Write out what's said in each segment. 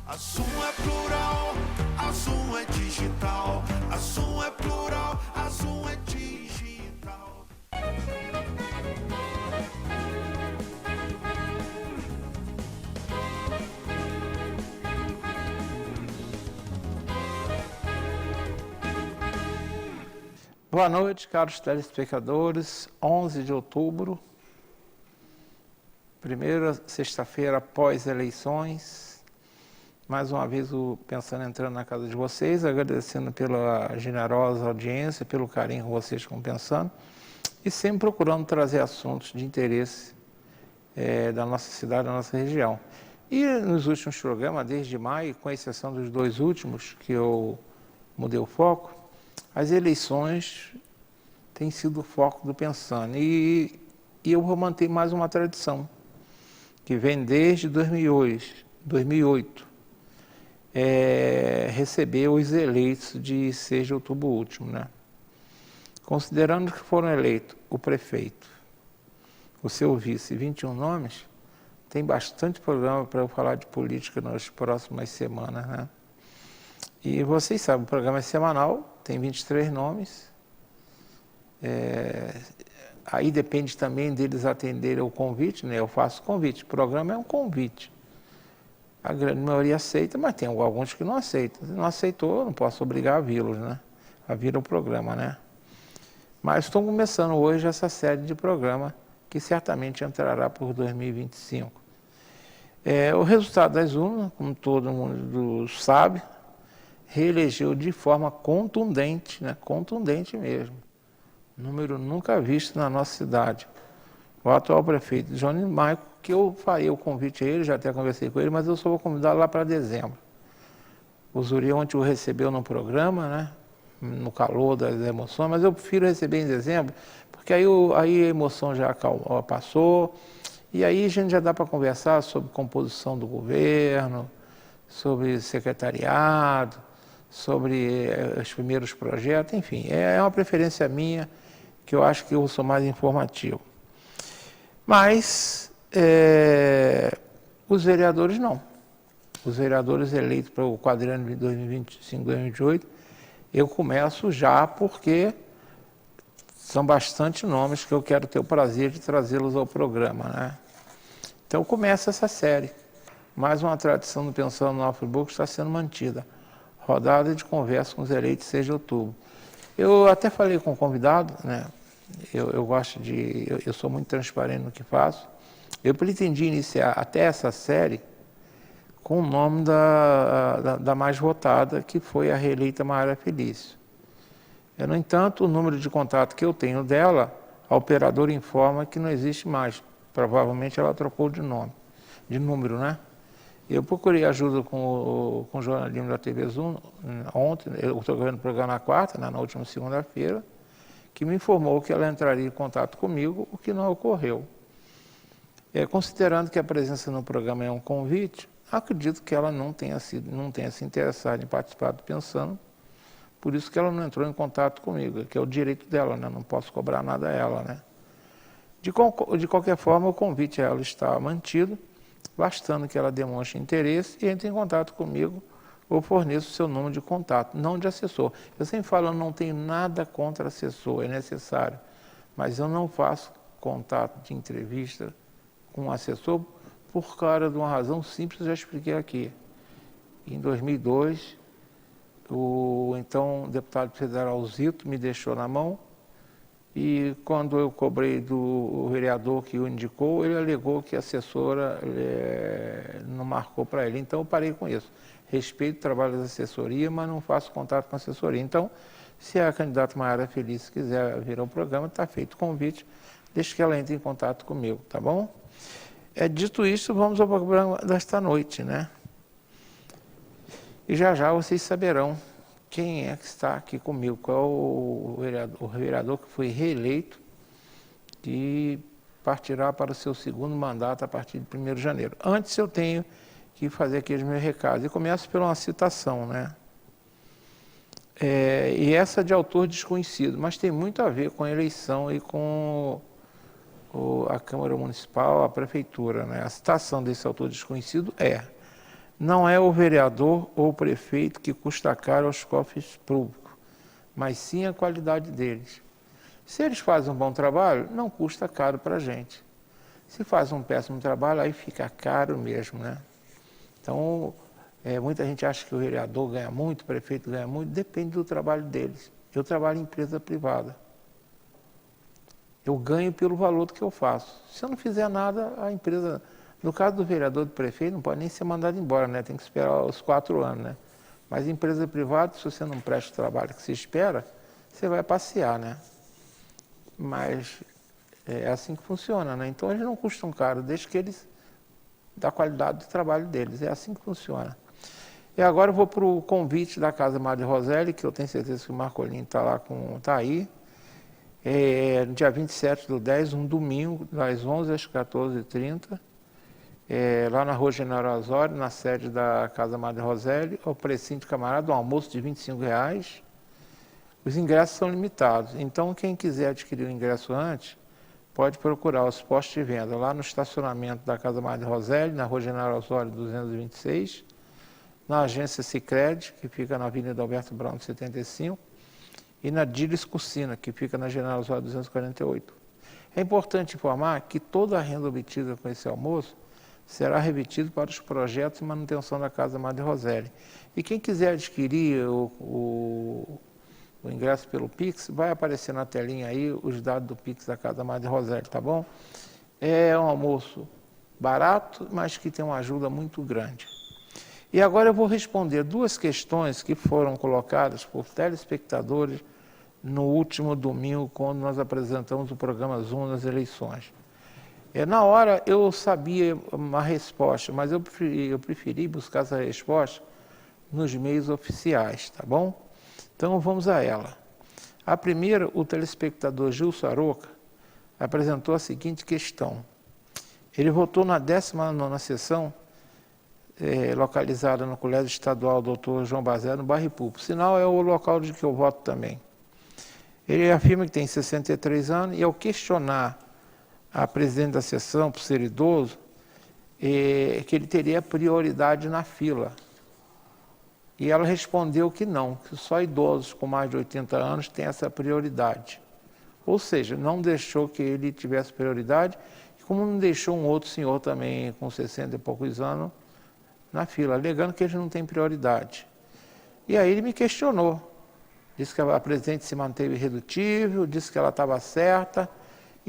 A Zoom é plural, a Zoom é digital. A Zoom é plural, a Zoom é digital. Boa noite, caros telespectadores. 11 de outubro, primeira sexta-feira após eleições. Mais uma vez o Pensando entrando na casa de vocês, agradecendo pela generosa audiência, pelo carinho com vocês com o Pensando, e sempre procurando trazer assuntos de interesse da nossa cidade, da nossa região. E nos últimos programas, desde maio, com exceção dos dois últimos, que eu mudei o foco, as eleições têm sido o foco do Pensando. E eu vou manter mais uma tradição, que vem desde 2008, receber os eleitos de 6 de outubro último, né? Considerando que foram eleitos o prefeito, o seu vice e 21 nomes, tem bastante programa para eu falar de política nas próximas semanas, né? E vocês sabem, o programa é semanal, tem 23 nomes. Aí depende também deles atenderem o convite, né? Eu faço convite, o programa é um convite. A grande maioria aceita, mas tem alguns que não aceitam. Se não aceitou, eu não posso obrigar a vê-los, né? A vir ao programa, né? Mas estou começando hoje essa série de programa que certamente entrará por 2025. O resultado das urnas, como todo mundo sabe, reelegeu de forma contundente, né? Contundente mesmo. Número nunca visto na nossa cidade. O atual prefeito Johnny Maico, que eu farei o convite a ele, já até conversei com ele, mas eu só vou convidar lá para dezembro. O Zuri ontem o recebeu no programa, né? No calor das emoções, mas eu prefiro receber em dezembro, porque aí a emoção já passou, e aí a gente já dá para conversar sobre composição do governo, sobre secretariado, sobre os primeiros projetos, enfim, é uma preferência minha, que eu acho que eu sou mais informativo. Mas os vereadores não. Os vereadores eleitos para o quadriênio de 2025-2028, eu começo já porque são bastante nomes que eu quero ter o prazer de trazê-los ao programa, né? Então começa essa série. Mais uma tradição do Pensando no Friburgo está sendo mantida. Rodada de conversa com os eleitos 6 de outubro. Eu até falei com o convidado, né? Eu gosto eu sou muito transparente no que faço. Eu pretendi iniciar até essa série com o nome da mais votada, que foi a reeleita Mayara Felício. No entanto, o número de contato que eu tenho dela, a operadora informa que não existe mais. Provavelmente ela trocou de número, né? Eu procurei ajuda com o jornalismo da TV Zoom ontem, eu estou vendo o programa na quarta, né, na última segunda-feira, que me informou que ela entraria em contato comigo, o que não ocorreu. Considerando que a presença no programa é um convite, acredito que ela não tenha se interessado em participar do Pensando, por isso que ela não entrou em contato comigo, que é o direito dela, né? Não posso cobrar nada a ela, né? De qualquer forma, o convite a ela está mantido, bastando que ela demonstre interesse e entre em contato comigo ou forneça o seu número de contato, não de assessor. Eu sempre falo, eu não tenho nada contra assessor, é necessário, mas eu não faço contato de entrevista com um assessor por causa de uma razão simples, eu já expliquei aqui. Em 2002, o então deputado federal Zito me deixou na mão e quando eu cobrei do vereador que o indicou, ele alegou que a assessora não marcou para ele. Então eu parei com isso. Respeito o trabalho da assessoria, mas não faço contato com a assessoria. Então, se a candidata Mayara Felício quiser vir ao programa, está feito o convite, deixe que ela entre em contato comigo, tá bom? Dito isso, vamos ao programa desta noite, né? E já já vocês saberão quem é que está aqui comigo, qual é o vereador que foi reeleito e partirá para o seu segundo mandato a partir de 1º de janeiro. Antes eu tenho que fazer aqui os meus recados. E começo por uma citação, né? E essa de autor desconhecido, mas tem muito a ver com a eleição e com a Câmara Municipal, a Prefeitura, né? A citação desse autor desconhecido Não é o vereador ou o prefeito que custa caro aos cofres públicos, mas sim a qualidade deles. Se eles fazem um bom trabalho, não custa caro para a gente. Se faz um péssimo trabalho, aí fica caro mesmo, né? Então, muita gente acha que o vereador ganha muito, o prefeito ganha muito, depende do trabalho deles. Eu trabalho em empresa privada. Eu ganho pelo valor do que eu faço. Se eu não fizer nada, a empresa... No caso do vereador e do prefeito, não pode nem ser mandado embora, né? Tem que esperar os 4 anos, né? Mas em empresa privada, se você não presta o trabalho que se espera, você vai passear, né? Mas é assim que funciona, né? Então eles não custam caro, desde que eles... da qualidade do trabalho deles. É assim que funciona. E agora eu vou para o convite da Casa Madre Roselli, que eu tenho certeza que o Marcolino está aí. No dia 27/10, um domingo, das 11 às 14h30, lá na Rua General Osório, na sede da Casa Madre Roselli, o precinho de camarada, um almoço de R$25. Os ingressos são limitados, então quem quiser adquirir o ingresso antes, pode procurar os postos de venda lá no estacionamento da Casa Madre Roselli, na Rua General Osório 226, na agência Sicredi, que fica na Avenida Alberto Brown 75, e na Dilis Cursina, que fica na General Osório 248. É importante informar que toda a renda obtida com esse almoço será revertida para os projetos de manutenção da Casa Madre Roselli. E quem quiser adquirir o ingresso pelo Pix, vai aparecer na telinha aí os dados do Pix da Casa Madre Roselli, tá bom? É um almoço barato, mas que tem uma ajuda muito grande. E agora eu vou responder 2 questões que foram colocadas por telespectadores no último domingo, quando nós apresentamos o programa Zoom nas eleições. Na hora eu sabia uma resposta, mas eu preferi buscar essa resposta nos meios oficiais, tá bom? Então vamos a ela. A primeira, o telespectador Gilson Aroca apresentou a seguinte questão. Ele votou na 19ª sessão, localizada no Colégio Estadual Dr. João Bazé, no bairro Ipu. Sinal, é o local de que eu voto também. Ele afirma que tem 63 anos e, ao questionar a presidente da sessão, por ser idoso, que ele teria prioridade na fila. E ela respondeu que não, que só idosos com mais de 80 anos têm essa prioridade. Ou seja, não deixou que ele tivesse prioridade, como não deixou um outro senhor também com 60 e poucos anos na fila, alegando que eles não têm prioridade. E aí ele me questionou. Disse que a presidente se manteve irredutível, disse que ela estava certa.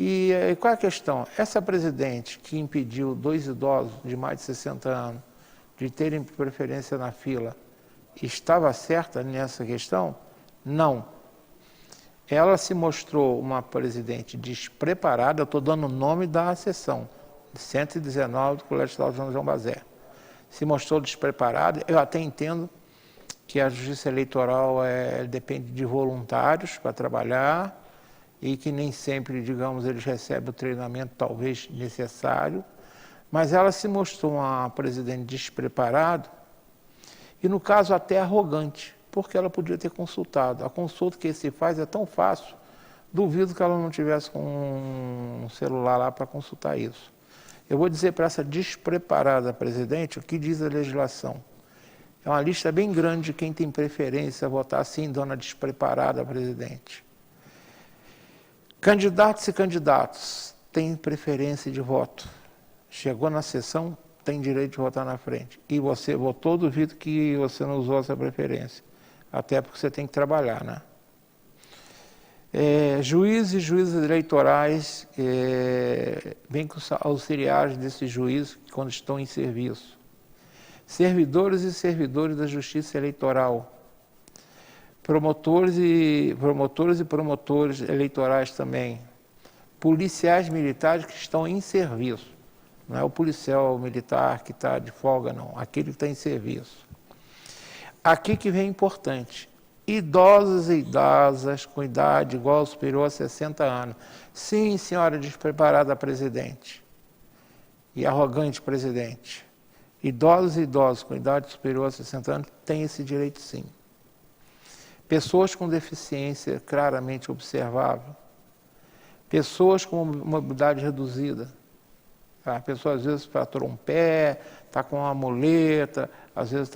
E qual é a questão? Essa presidente que impediu 2 idosos de mais de 60 anos de terem preferência na fila, estava certa nessa questão? Não. Ela se mostrou uma presidente despreparada, eu estou dando o nome da sessão, 119 do Colégio Estadual João Bazé. Se mostrou despreparada, eu até entendo que a justiça eleitoral depende de voluntários para trabalhar e que nem sempre, digamos, eles recebem o treinamento talvez necessário, mas ela se mostrou uma presidente despreparada e, no caso, até arrogante, porque ela podia ter consultado. A consulta que se faz é tão fácil, duvido que ela não tivesse com um celular lá para consultar isso. Eu vou dizer para essa despreparada presidente o que diz a legislação. É uma lista bem grande de quem tem preferência a votar assim, dona despreparada presidente. Candidatos e candidatos têm preferência de voto. Chegou na sessão, tem direito de votar na frente. E você votou, duvido que você não usou essa preferência. Até porque você tem que trabalhar, né? Juízes e juízes eleitorais, bem com os auxiliares desses juízes quando estão em serviço. Servidores e servidores da Justiça Eleitoral. Promotores e promotores eleitorais também. Policiais militares que estão em serviço. Não é o policial militar que está de folga, não. Aquele que está em serviço. Aqui que vem importante. Idosos e idosas com idade igual ou superior a 60 anos. Sim, senhora despreparada presidente. E arrogante presidente. Idosos e idosos com idade superior a 60 anos têm esse direito, sim. Pessoas com deficiência claramente observável. Pessoas com mobilidade reduzida. A pessoa às vezes fraturou um pé, está com uma muleta, às vezes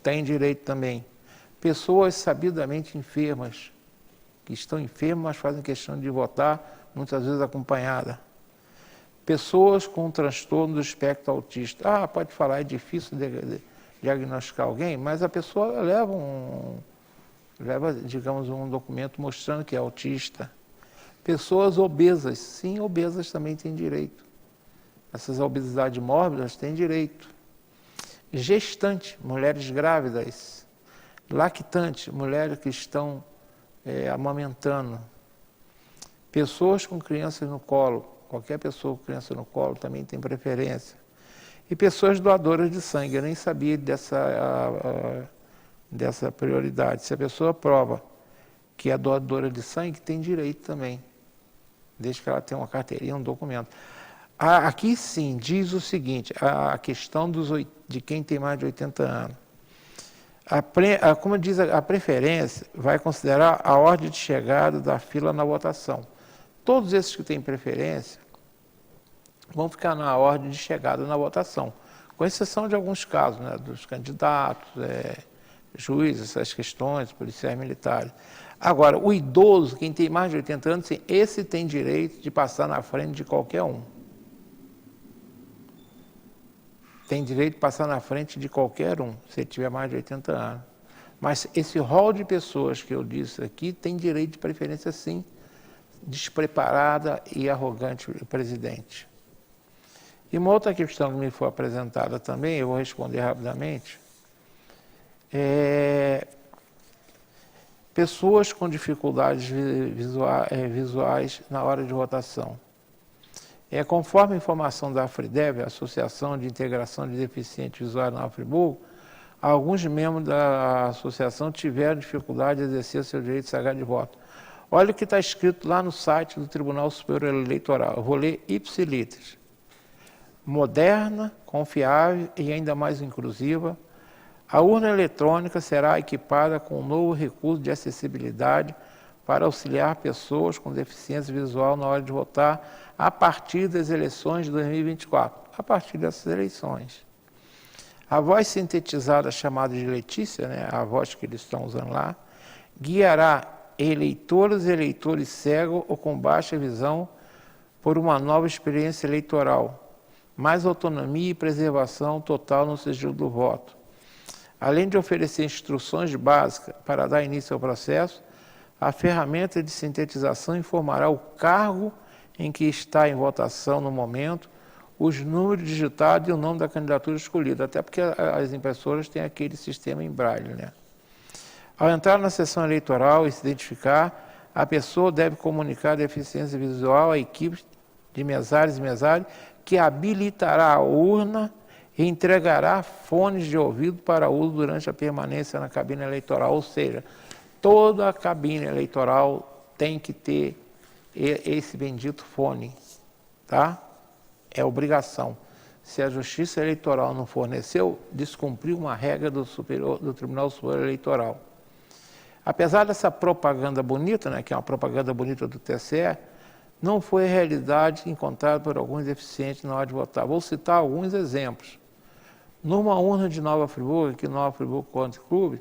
tem direito também. Pessoas sabidamente enfermas, que estão enfermas, mas fazem questão de votar, muitas vezes acompanhada. Pessoas com transtorno do espectro autista. Ah, pode falar, é difícil diagnosticar alguém, mas a pessoa leva, digamos, um documento mostrando que é autista. Pessoas obesas, sim, obesas também têm direito. Essas obesidades mórbidas têm direito. Gestantes, mulheres grávidas. Lactantes, mulheres que estão amamentando. Pessoas com crianças no colo, qualquer pessoa com criança no colo também tem preferência. E pessoas doadoras de sangue, eu nem sabia dessa prioridade. Se a pessoa prova que é doadora de sangue, tem direito também, desde que ela tenha uma carteirinha, um documento. Aqui sim, diz o seguinte, a questão de quem tem mais de 80 anos. Como diz a preferência, vai considerar a ordem de chegada da fila na votação. Todos esses que têm preferência vão ficar na ordem de chegada na votação, com exceção de alguns casos, né, dos candidatos, juízes, essas questões, policiais militares. Agora, o idoso, quem tem mais de 80 anos, sim, esse tem direito de passar na frente de qualquer um. Tem direito de passar na frente de qualquer um, se ele tiver mais de 80 anos. Mas esse rol de pessoas que eu disse aqui tem direito de preferência, sim, despreparada e arrogante presidente. E uma outra questão que me foi apresentada também, eu vou responder rapidamente, pessoas com dificuldades visuais na hora de votação. Conforme a informação da AFRIDEV, Associação de Integração de Deficientes Visuais na Friburgo, alguns membros da associação tiveram dificuldade de exercer seu direito sagrado de voto. Olha o que está escrito lá no site do Tribunal Superior Eleitoral. Eu vou ler ipsilitris. Moderna, confiável e ainda mais inclusiva, a urna eletrônica será equipada com um novo recurso de acessibilidade para auxiliar pessoas com deficiência visual na hora de votar a partir das eleições de 2024, a partir dessas eleições. A voz sintetizada chamada de Letícia, né, a voz que eles estão usando lá, guiará eleitoras e eleitores cegos ou com baixa visão por uma nova experiência eleitoral, mais autonomia e preservação total no sigilo do voto. Além de oferecer instruções básicas para dar início ao processo, a ferramenta de sintetização informará o cargo em que está em votação no momento, os números digitados e o nome da candidatura escolhida, até porque as impressoras têm aquele sistema em braille, né? Ao entrar na sessão eleitoral e se identificar, a pessoa deve comunicar a deficiência visual à equipe de mesários e mesários, que habilitará a urna e entregará fones de ouvido para uso durante a permanência na cabine eleitoral, ou seja, toda a cabine eleitoral tem que ter esse bendito fone, tá? É obrigação. Se a Justiça Eleitoral não forneceu, descumpriu uma regra do Tribunal Superior Eleitoral. Apesar dessa propaganda bonita, né, que é uma propaganda bonita do TSE, não foi a realidade encontrada por alguns deficientes na hora de votar. Vou citar alguns exemplos. Numa urna de Nova Friburgo, aqui no Nova Friburgo Country Club,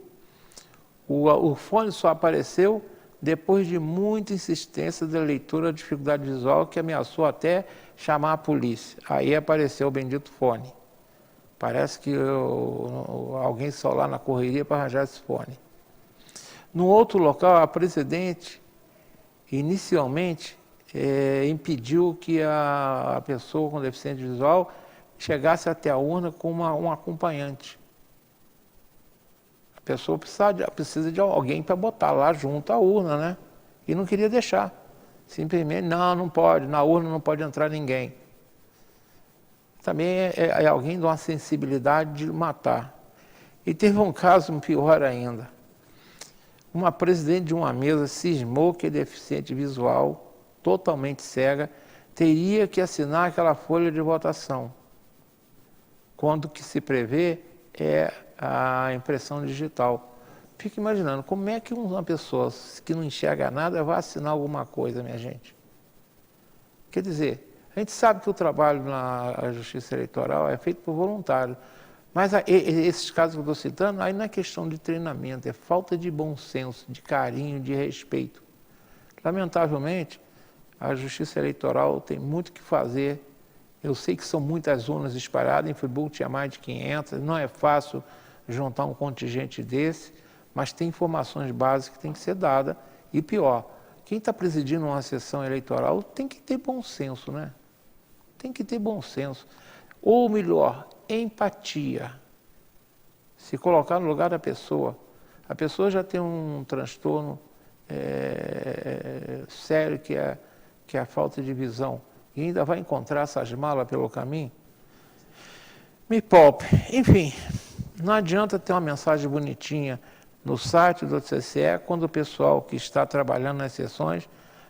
o fone só apareceu depois de muita insistência da leitora de dificuldade visual, que ameaçou até chamar a polícia. Aí apareceu o bendito fone. Parece que alguém saiu lá na correria para arranjar esse fone. No outro local, a presidente, inicialmente, impediu que a pessoa com deficiência visual chegasse até a urna com um acompanhante. A pessoa precisa de alguém para botar lá junto à urna, né? E não queria deixar. Simplesmente, não pode, na urna não pode entrar ninguém. Também é alguém de uma sensibilidade de matar. E teve um caso pior ainda. Uma presidente de uma mesa cismou que a deficiente visual, totalmente cega, teria que assinar aquela folha de votação, quando o que se prevê é a impressão digital. Fico imaginando, como é que uma pessoa que não enxerga nada vai assinar alguma coisa, minha gente? Quer dizer, A gente sabe que o trabalho na Justiça Eleitoral é feito por voluntário, mas esses casos que eu estou citando, aí não é questão de treinamento, é falta de bom senso, de carinho, de respeito. Lamentavelmente, a Justiça Eleitoral tem muito que fazer. Eu sei que são muitas urnas espalhadas, em Friburgo tinha mais de 500, não é fácil juntar um contingente desse, mas tem informações básicas que têm que ser dadas. E pior, quem está presidindo uma sessão eleitoral tem que ter bom senso, né? Tem que ter bom senso. Ou melhor, empatia. Se colocar no lugar da pessoa. A pessoa já tem um transtorno sério que é a falta de visão. E ainda vai encontrar essas malas pelo caminho. Me poupe. Enfim, não adianta ter uma mensagem bonitinha no site do TCE quando o pessoal que está trabalhando nas sessões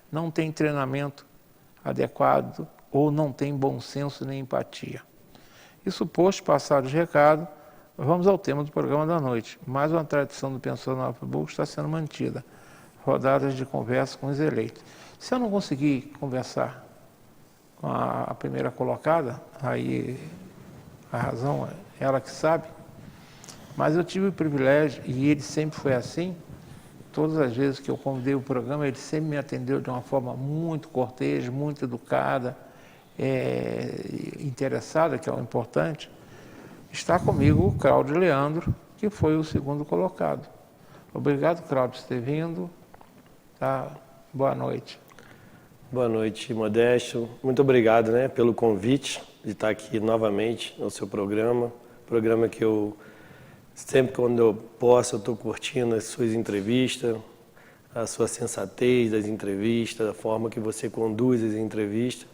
não tem treinamento adequado ou não tem bom senso nem empatia. Isso posto, passado os recados, vamos ao tema do programa da noite. Mais uma tradição do Pensando Nova Friburgo está sendo mantida. Rodadas de conversa com os eleitos. Se eu não conseguir conversar com a primeira colocada, aí a razão é ela que sabe, mas eu tive o privilégio, e ele sempre foi assim, todas as vezes que eu convidei o programa, ele sempre me atendeu de uma forma muito cortês, muito educada, interessada, que é o importante. Está comigo o Cláudio Leandro, que foi o segundo colocado. Obrigado, Cláudio, por ter vindo. Tá? Boa noite. Boa noite, Modesto. Muito obrigado, né, pelo convite de estar aqui novamente no seu programa. Programa que eu, sempre quando eu posso, eu estou curtindo as suas entrevistas, a sua sensatez das entrevistas, a forma que você conduz as entrevistas.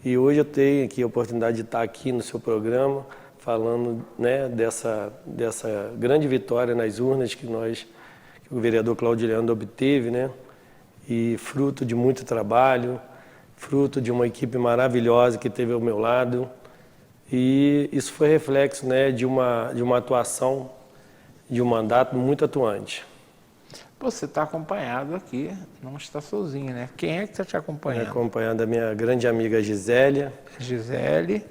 E hoje eu tenho aqui a oportunidade de estar aqui no seu programa, falando, né, dessa grande vitória nas urnas que o vereador Cláudio Leandro obteve, né? E fruto de muito trabalho, fruto de uma equipe maravilhosa que teve ao meu lado. E isso foi reflexo, né, de uma atuação, de um mandato muito atuante. Você está acompanhado aqui, não está sozinho, né? Quem é que está te acompanhando? Acompanhando a minha grande amiga Gisele,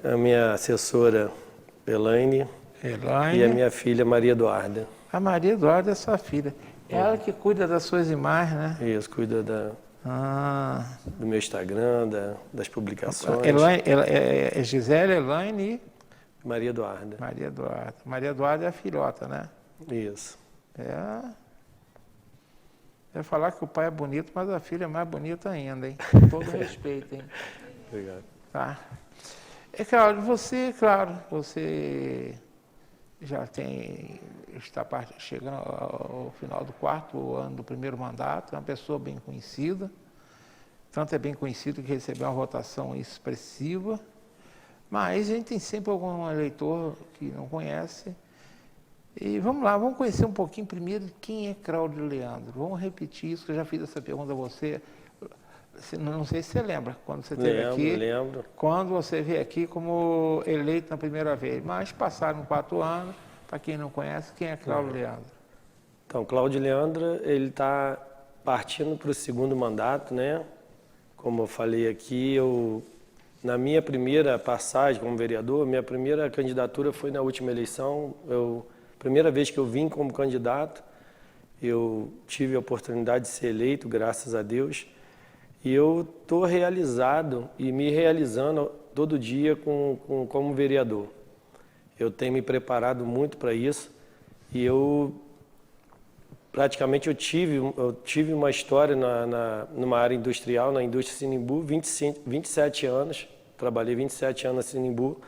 a minha assessora Elaine e a minha filha Maria Eduarda. A Maria Eduarda é sua filha. Ela que cuida das suas imagens, né? Isso, cuida do meu Instagram, das publicações. Gisele, Elaine e... Maria Eduarda. Maria Eduarda. Maria Eduarda é a filhota, né? Isso. Eu ia falar que o pai é bonito, mas a filha é mais bonita ainda, hein? Com todo respeito, hein? Obrigado. Tá. Cláudio, você já está chegando ao final do 4º ano do primeiro mandato, é uma pessoa bem conhecida, tanto é bem conhecido que recebeu uma votação expressiva, mas a gente tem sempre algum eleitor que não conhece. E vamos lá, vamos conhecer um pouquinho primeiro quem é Cláudio Leandro. Vamos repetir isso, que eu já fiz essa pergunta a você. Não sei se você lembra, quando você esteve aqui. Lembro. Quando você veio aqui como eleito na primeira vez. Mas passaram 4 anos, para quem não conhece, quem é Cláudio Leandro? Então, Cláudio Leandro, ele está partindo para o segundo mandato, né? Como eu falei aqui, na minha primeira passagem como vereador, minha primeira candidatura foi na última eleição. Primeira vez que eu vim como candidato, eu tive a oportunidade de ser eleito, graças a Deus. E eu estou realizado e me realizando todo dia como vereador. Eu tenho me preparado muito para isso e praticamente eu tive uma história numa área industrial, na indústria Sinimbu, 27 anos, trabalhei 27 anos na Sinimbu.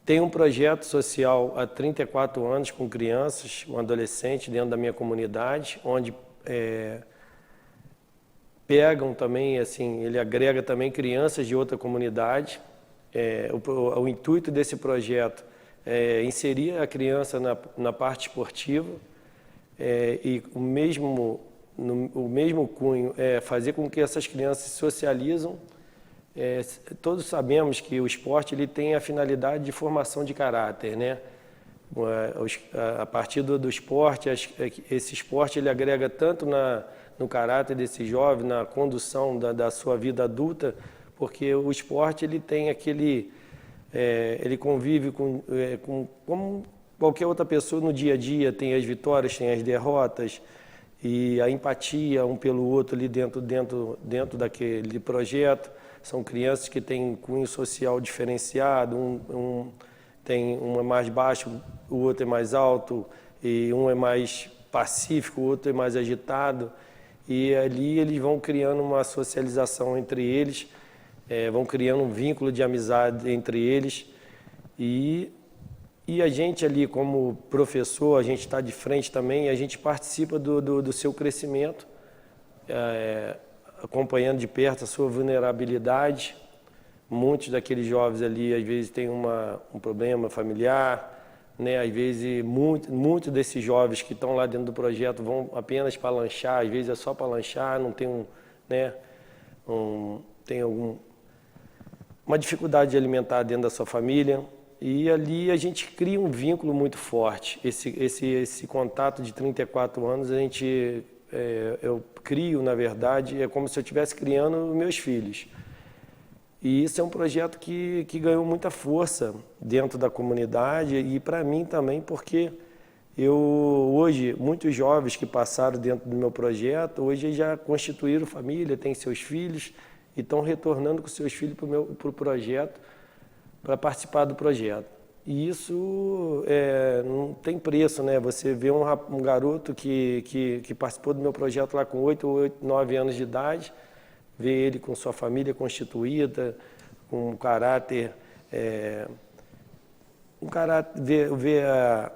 Tenho um projeto social há 34 anos com crianças, um adolescente dentro da minha comunidade, onde pegam também, assim, ele agrega também crianças de outra comunidade. O intuito desse projeto é inserir a criança na parte esportiva e o mesmo cunho é fazer com que essas crianças se socializam. Todos sabemos que o esporte ele tem a finalidade de formação de caráter, né? A partir do esporte, esse esporte ele agrega tanto no caráter desse jovem, na condução da sua vida adulta, porque o esporte ele tem aquele, ele convive como qualquer outra pessoa no dia a dia, tem as vitórias, tem as derrotas, e a empatia um pelo outro ali dentro daquele projeto. São crianças que têm cunho social diferenciado, um é mais baixo, o outro é mais alto, e um é mais pacífico, o outro é mais agitado. E ali eles vão criando uma socialização entre eles, vão criando um vínculo de amizade entre eles. E a gente ali, como professor, a gente está de frente também, a gente participa do seu crescimento, acompanhando de perto a sua vulnerabilidade. Muitos daqueles jovens ali, às vezes, têm um problema familiar, né? Às vezes, muitos desses jovens que estão lá dentro do projeto vão apenas para lanchar, às vezes é só para lanchar, não tem tem uma dificuldade de alimentar dentro da sua família. E ali a gente cria um vínculo muito forte. Esse contato de 34 anos, eu crio, na verdade, é como se eu estivesse criando meus filhos. E isso é um projeto que ganhou muita força dentro da comunidade e para mim também, porque hoje, muitos jovens que passaram dentro do meu projeto, hoje já constituíram família, têm seus filhos e estão retornando com seus filhos para o projeto, para participar do projeto. E isso não tem preço, né? Você vê um garoto que participou do meu projeto lá com 8, 9 anos de idade, ver ele com sua família constituída, com um caráter, ver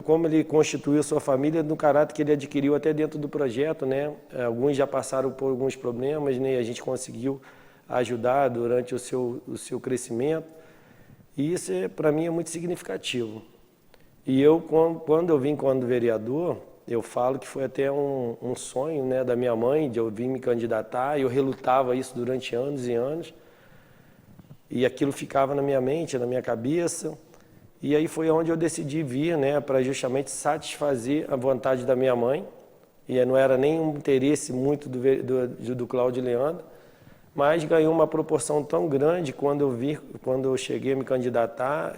como ele constituiu a sua família no caráter que ele adquiriu até dentro do projeto, né? Alguns já passaram por alguns problemas, né? A gente conseguiu ajudar durante o seu crescimento. E isso, para mim, é muito significativo. E quando eu vim quando vereador, eu falo que foi até um sonho, né, da minha mãe, de eu vir me candidatar, e eu relutava isso durante anos e anos, e aquilo ficava na minha mente, na minha cabeça, e aí foi onde eu decidi vir, né, para justamente satisfazer a vontade da minha mãe, e não era nem um interesse muito do Cláudio Leandro, mas ganhou uma proporção tão grande quando eu cheguei a me candidatar,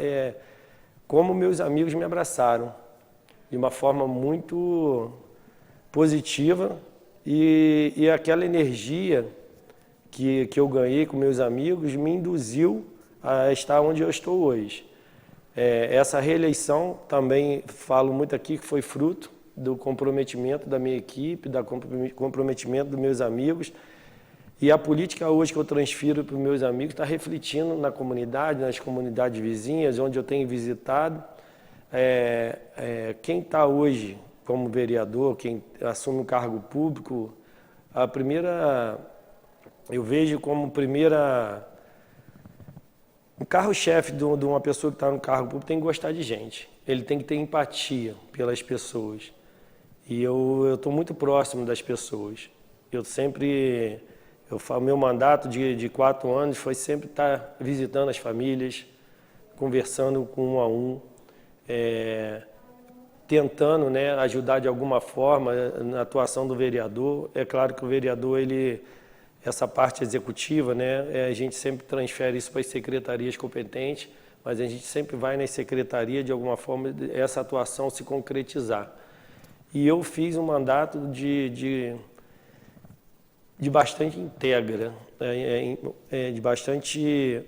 como meus amigos me abraçaram, de uma forma muito positiva, e aquela energia que eu ganhei com meus amigos me induziu a estar onde eu estou hoje. Essa reeleição também falo muito aqui que foi fruto do comprometimento da minha equipe, do comprometimento dos meus amigos, e a política hoje que eu transfiro para os meus amigos está refletindo na comunidade, nas comunidades vizinhas, onde eu tenho visitado. Quem está hoje como vereador, quem assume um cargo público, eu vejo como o carro-chefe de uma pessoa que está no cargo público tem que gostar de gente, ele tem que ter empatia pelas pessoas. E eu estou muito próximo das pessoas. Meu mandato de 4 anos foi sempre estar visitando as famílias, conversando com um a um, tentando, né, ajudar de alguma forma na atuação do vereador. É claro que o vereador, essa parte executiva, né, a gente sempre transfere isso para as secretarias competentes, mas a gente sempre vai nas secretarias, de alguma forma, essa atuação se concretizar. E eu fiz um mandato de bastante íntegra, de bastante,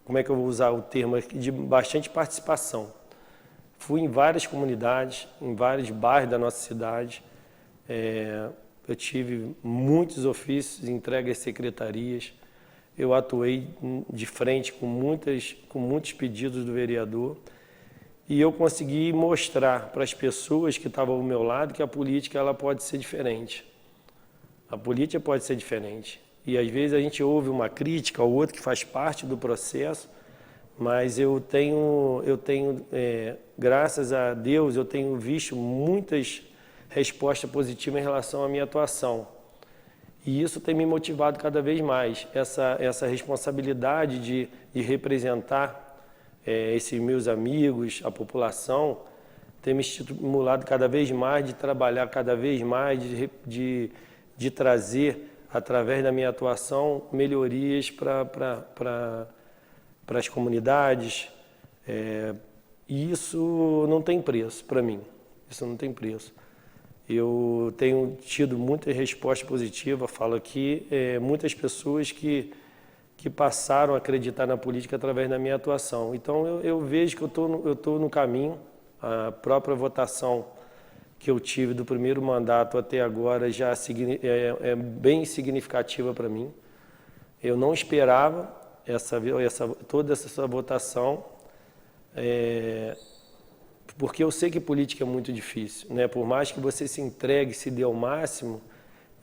como é que eu vou usar o termo, de bastante participação. Fui em várias comunidades, em vários bairros da nossa cidade, eu tive muitos ofícios entregue às secretarias, eu atuei de frente com muitos pedidos do vereador, e eu consegui mostrar para as pessoas que estavam ao meu lado que a política ela pode ser diferente. A política pode ser diferente. E às vezes a gente ouve uma crítica ao outro que faz parte do processo, mas eu tenho, graças a Deus, eu tenho visto muitas respostas positivas em relação à minha atuação. E isso tem me motivado cada vez mais, essa responsabilidade de representar esses meus amigos, a população, tem me estimulado cada vez mais, de trabalhar cada vez mais, de trazer através da minha atuação, melhorias para as comunidades. E isso não tem preço para mim, isso não tem preço. Eu tenho tido muita resposta positiva, falo aqui, muitas pessoas que passaram a acreditar na política através da minha atuação. Então eu vejo que eu estou no caminho. A própria votação que eu tive do primeiro mandato até agora já é bem significativa para mim. Eu não esperava toda essa votação, porque eu sei que política é muito difícil, né? Por mais que você se entregue, se dê ao máximo,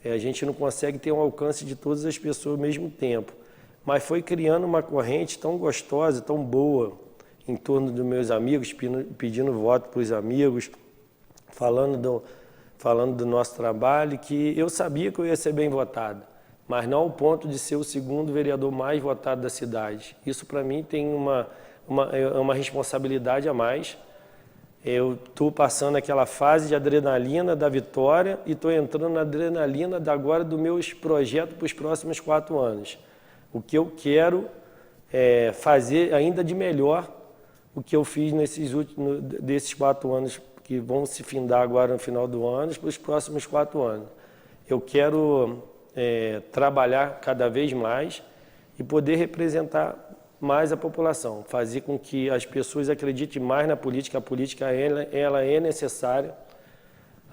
a gente não consegue ter um alcance de todas as pessoas ao mesmo tempo. Mas foi criando uma corrente tão gostosa, tão boa, em torno dos meus amigos, pedindo voto para os amigos, falando do nosso trabalho, que eu sabia que eu ia ser bem votado, mas não ao ponto de ser o segundo vereador mais votado da cidade. Isso, para mim, tem uma responsabilidade a mais. Eu estou passando aquela fase de adrenalina da vitória e estou entrando na adrenalina agora dos meus projetos para os próximos 4 anos. O que eu quero é fazer ainda de melhor o que eu fiz desses 4 anos que vão se findar agora no final do ano para os próximos 4 anos. Eu quero trabalhar cada vez mais e poder representar mais a população, fazer com que as pessoas acreditem mais na política. A política ela é necessária.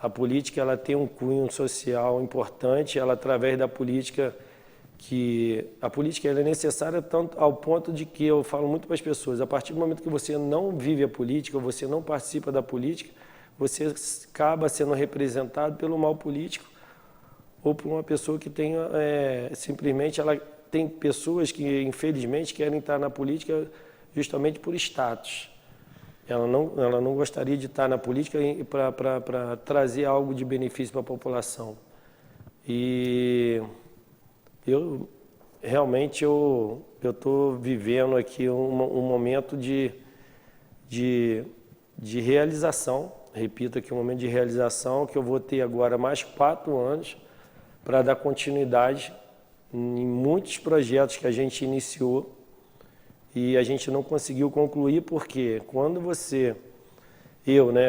A política ela tem um cunho social importante. Ela, através da política, a política ela é necessária tanto ao ponto de que eu falo muito para as pessoas, a partir do momento que você não vive a política, ou você não participa da política, você acaba sendo representado pelo mal político ou por uma pessoa que tem simplesmente, ela tem pessoas que infelizmente querem estar na política justamente por status. Ela não gostaria de estar na política para trazer algo de benefício para a população. E eu realmente estou vivendo aqui um momento de realização, repito aqui, um momento de realização que eu vou ter agora mais 4 anos para dar continuidade em muitos projetos que a gente iniciou e a gente não conseguiu concluir, porque quando o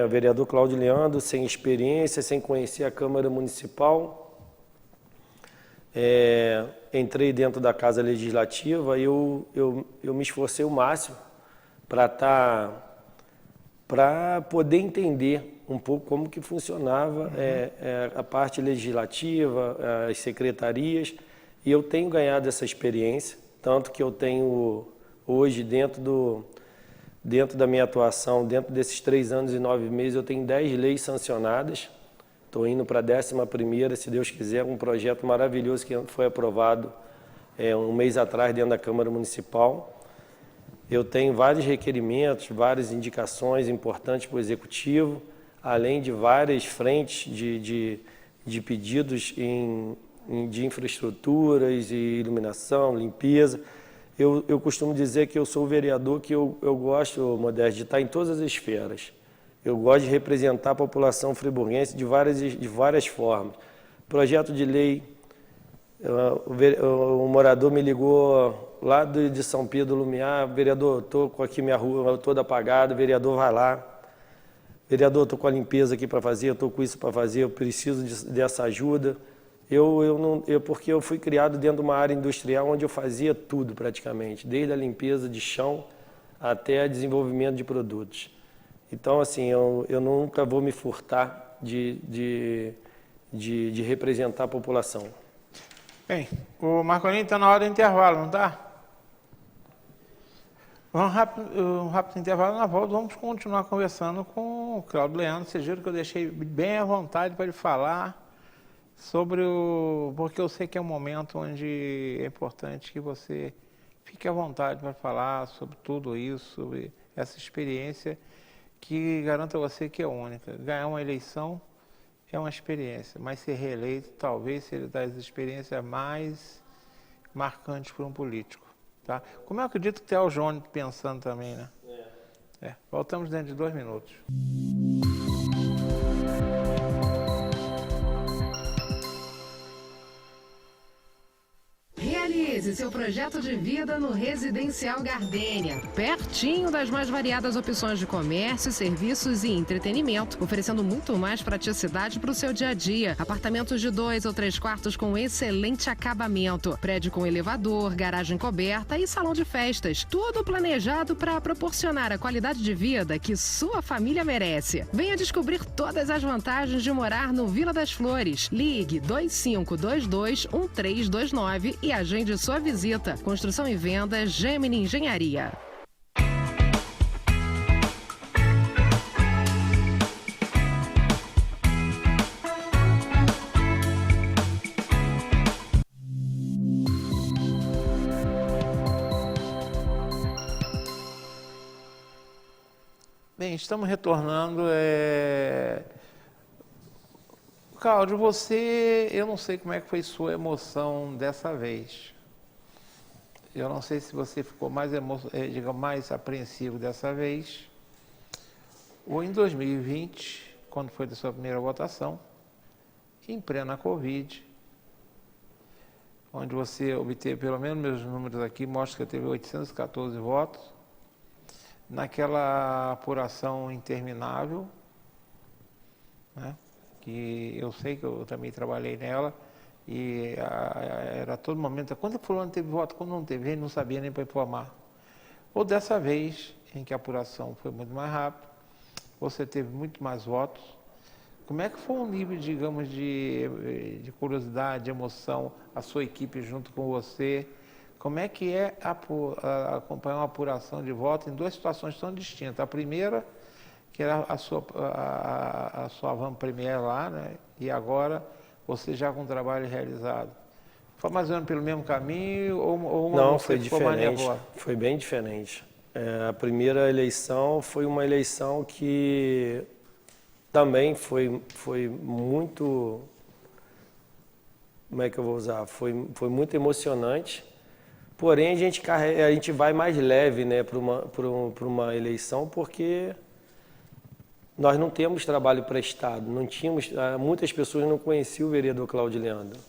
vereador Cláudio Leandro, sem experiência, sem conhecer a Câmara Municipal, entrei dentro da Casa Legislativa e eu me esforcei o máximo para poder entender um pouco como que funcionava a parte legislativa, as secretarias, e eu tenho ganhado essa experiência, tanto que eu tenho hoje dentro da minha atuação, dentro desses 3 anos e 9 meses, eu tenho 10 leis sancionadas. Estou indo para a 11ª, se Deus quiser, um projeto maravilhoso que foi aprovado um mês atrás dentro da Câmara Municipal. Eu tenho vários requerimentos, várias indicações importantes para o Executivo, além de várias frentes de pedidos de infraestruturas e iluminação, limpeza. Eu costumo dizer que eu sou o vereador que eu gosto, Modesto, de estar em todas as esferas. Eu gosto de representar a população friburguense de várias formas. Projeto de lei, o morador me ligou lá de São Pedro Lumiar, vereador, estou com aqui minha rua toda apagada, vereador vai lá. Vereador, estou com a limpeza aqui para fazer, eu estou com isso para fazer, eu preciso dessa ajuda. Porque eu fui criado dentro de uma área industrial onde eu fazia tudo praticamente, desde a limpeza de chão até desenvolvimento de produtos. Então, assim, eu nunca vou me furtar de representar a população. Bem, o Marcolinho está na hora do intervalo, não está? Um rápido intervalo, na volta vamos continuar conversando com o Cláudio Leandro. Vocês viram que eu deixei bem à vontade para ele falar sobre porque eu sei que é um momento onde é importante que você fique à vontade para falar sobre tudo isso, sobre essa experiência que garanto a você que é única. Ganhar uma eleição é uma experiência, mas ser reeleito talvez seja das experiências mais marcantes para um político. Tá? Como eu acredito que tem o João pensando também, né? Voltamos dentro de 2 minutos. Realize seu projeto de vida no Residencial Gardênia, pertinho das mais variadas opções de comércio, serviços e entretenimento, oferecendo muito mais praticidade para o seu dia a dia. Apartamentos de 2 ou 3 quartos com excelente acabamento, prédio com elevador, garagem coberta e salão de festas. Tudo planejado para proporcionar a qualidade de vida que sua família merece. Venha descobrir todas as vantagens de morar no Vila das Flores. Ligue 2522-1329 e agende sua visita. Construção e venda Gemini Engenharia. Bem, estamos retornando. Cláudio, eu não sei como é que foi sua emoção dessa vez. Eu não sei se você ficou mais apreensivo dessa vez, ou em 2020, quando foi da sua primeira votação, em plena Covid, onde você obteve, pelo menos meus números aqui mostram que teve 814 votos, naquela apuração interminável, né? Que eu sei que eu também trabalhei nela, e era a todo momento, quando fulano teve voto, quando não teve, ele não sabia nem para informar. Ou dessa vez, em que a apuração foi muito mais rápida, você teve muito mais votos. Como é que foi o nível, digamos, de curiosidade, de emoção, a sua equipe junto com você? Como é que é acompanhar uma apuração de voto em duas situações tão distintas? A primeira, que era a sua avant-première lá, né? E agora você já com o trabalho realizado. Foi mais ou menos pelo mesmo caminho ou uma Não, você foi ficou mais diferente. nervosa? Foi bem diferente. A primeira eleição foi uma eleição que também foi muito... Como é que eu vou usar? Foi muito emocionante. Porém, a gente vai mais leve, né, para uma eleição, porque nós não temos trabalho prestado, muitas pessoas não conheciam o vereador Cláudio Leandro.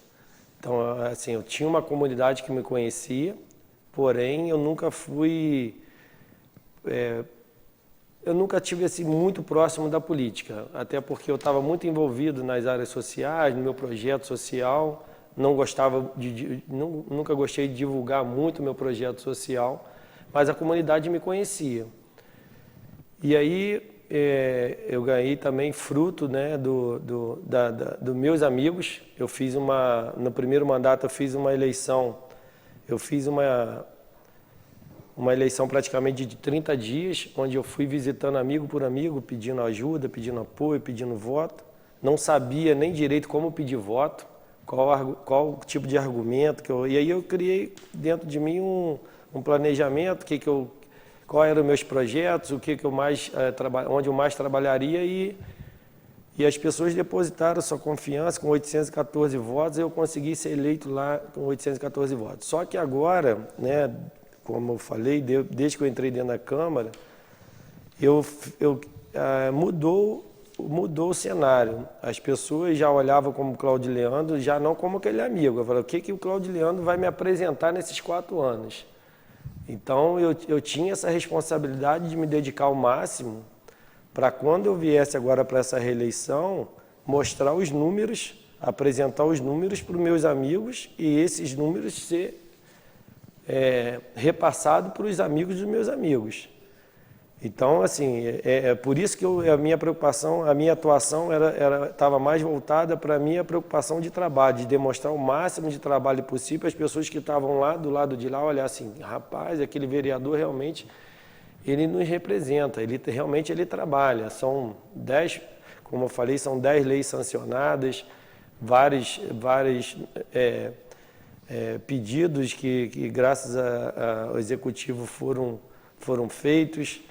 Então, assim, eu tinha uma comunidade que me conhecia, porém eu nunca tive assim, muito próximo da política, até porque eu estava muito envolvido nas áreas sociais, no meu projeto social, nunca gostei de divulgar muito o meu projeto social, mas a comunidade me conhecia. E aí eu ganhei também fruto, né, dos meus amigos. No primeiro mandato eu fiz uma eleição praticamente de 30 dias, onde eu fui visitando amigo por amigo, pedindo ajuda, pedindo apoio, pedindo voto. Não sabia nem direito como pedir voto, qual tipo de argumento. E aí eu criei dentro de mim um planejamento, quais eram os meus projetos, onde eu mais trabalharia, e as pessoas depositaram sua confiança com 814 votos, e eu consegui ser eleito lá com 814 votos. Só que agora, né, como eu falei, desde que eu entrei dentro da Câmara, mudou o cenário. As pessoas já olhavam como Cláudio Leandro, já não como aquele amigo. Eu falei, o que o Cláudio Leandro vai me apresentar nesses 4 anos? Então, eu tinha essa responsabilidade de me dedicar ao máximo para, quando eu viesse agora para essa reeleição, mostrar os números, apresentar os números para os meus amigos, e esses números ser repassados para os amigos dos meus amigos. Então, assim, por isso que a minha preocupação, a minha atuação estava mais voltada para a minha preocupação de trabalho, de demonstrar o máximo de trabalho possível. As pessoas que estavam lá, do lado de lá, olhar assim, rapaz, aquele vereador realmente, ele nos representa, realmente ele trabalha. São 10, como eu falei, são 10 leis sancionadas, vários pedidos que graças ao Executivo foram feitos.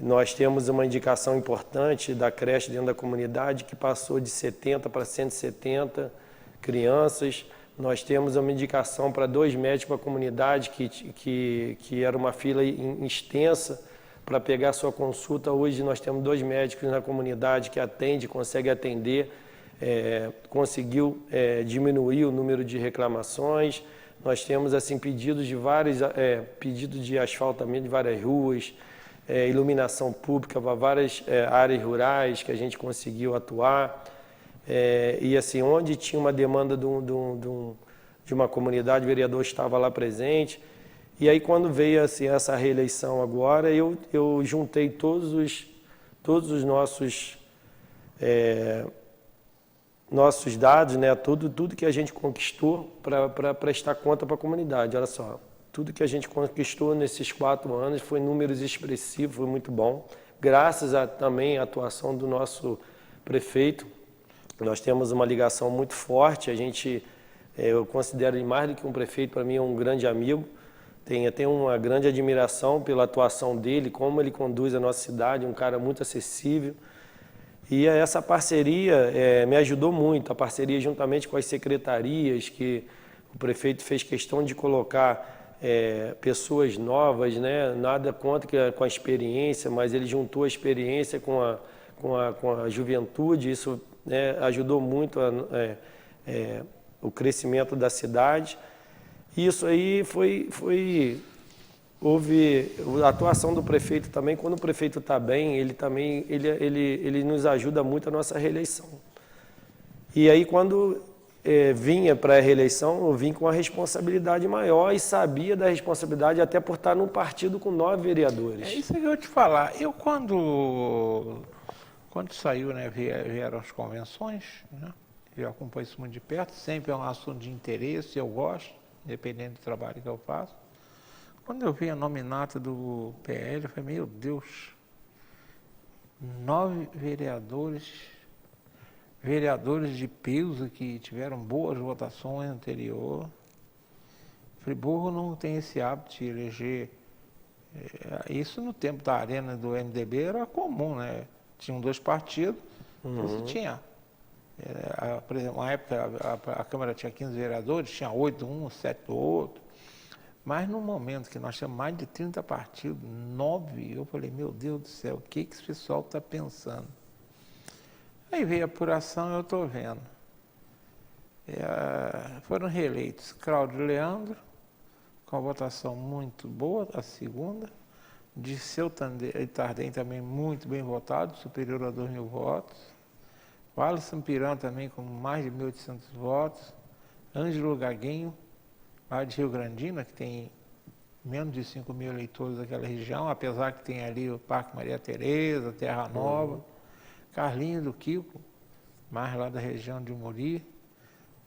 Nós temos uma indicação importante da creche dentro da comunidade, que passou de 70 para 170 crianças. Nós temos uma indicação para 2 médicos para a comunidade, que era uma fila extensa para pegar sua consulta. Hoje nós temos 2 médicos na comunidade que consegue atender, conseguiu diminuir o número de reclamações. Nós temos assim pedidos de asfaltamento de várias ruas, iluminação pública para várias áreas rurais que a gente conseguiu atuar. E assim, onde tinha uma demanda de uma comunidade, o vereador estava lá presente. E aí quando veio assim, essa reeleição agora, eu juntei todos os nossos dados, né, tudo que a gente conquistou para prestar conta para a comunidade. Olha só, tudo que a gente conquistou nesses 4 anos foi números expressivos, foi muito bom. Graças também à atuação do nosso prefeito, nós temos uma ligação muito forte. Eu considero ele mais do que um prefeito, para mim é um grande amigo. Tenho uma grande admiração pela atuação dele, como ele conduz a nossa cidade, um cara muito acessível. E essa parceria me ajudou muito, a parceria juntamente com as secretarias, que o prefeito fez questão de colocar pessoas novas, né? Nada contra com a experiência, mas ele juntou a experiência com a juventude. Isso, né, ajudou muito o crescimento da cidade. Isso aí houve a atuação do prefeito também. Quando o prefeito está bem, ele nos ajuda muito a nossa reeleição. E aí quando vinha para a reeleição, eu vim com uma responsabilidade maior e sabia da responsabilidade até por estar num partido com 9 vereadores. É isso que eu ia te falar. Eu quando saiu, né, vieram as convenções, né, eu acompanho isso muito de perto, sempre é um assunto de interesse, eu gosto, independente do trabalho que eu faço. Quando eu vi a nominata do PL, eu falei, meu Deus, 9 vereadores de peso que tiveram boas votações anterior. Friburgo não tem esse hábito de eleger. Isso no tempo da arena do MDB era comum, né? Tinham 2 partidos, você tinha. Por exemplo, uma época a Câmara tinha 15 vereadores, tinha 8 de um, 7 do outro. Mas no momento que nós temos mais de 30 partidos, 9, eu falei, meu Deus do céu, o que esse pessoal está pensando? Aí veio a apuração, eu estou vendo. Foram reeleitos Cláudio Leandro, com uma votação muito boa, a segunda. Dirceu Tardem também muito bem votado, superior a 2.000 votos. Wallace Pirão também com mais de 1.800 votos. Ângelo Gaguinho, lá de Rio Grandina, que tem menos de 5.000 eleitores daquela região, apesar que tem ali o Parque Maria Tereza, Terra Nova. Carlinho do Kiko, mais lá da região de Umuri.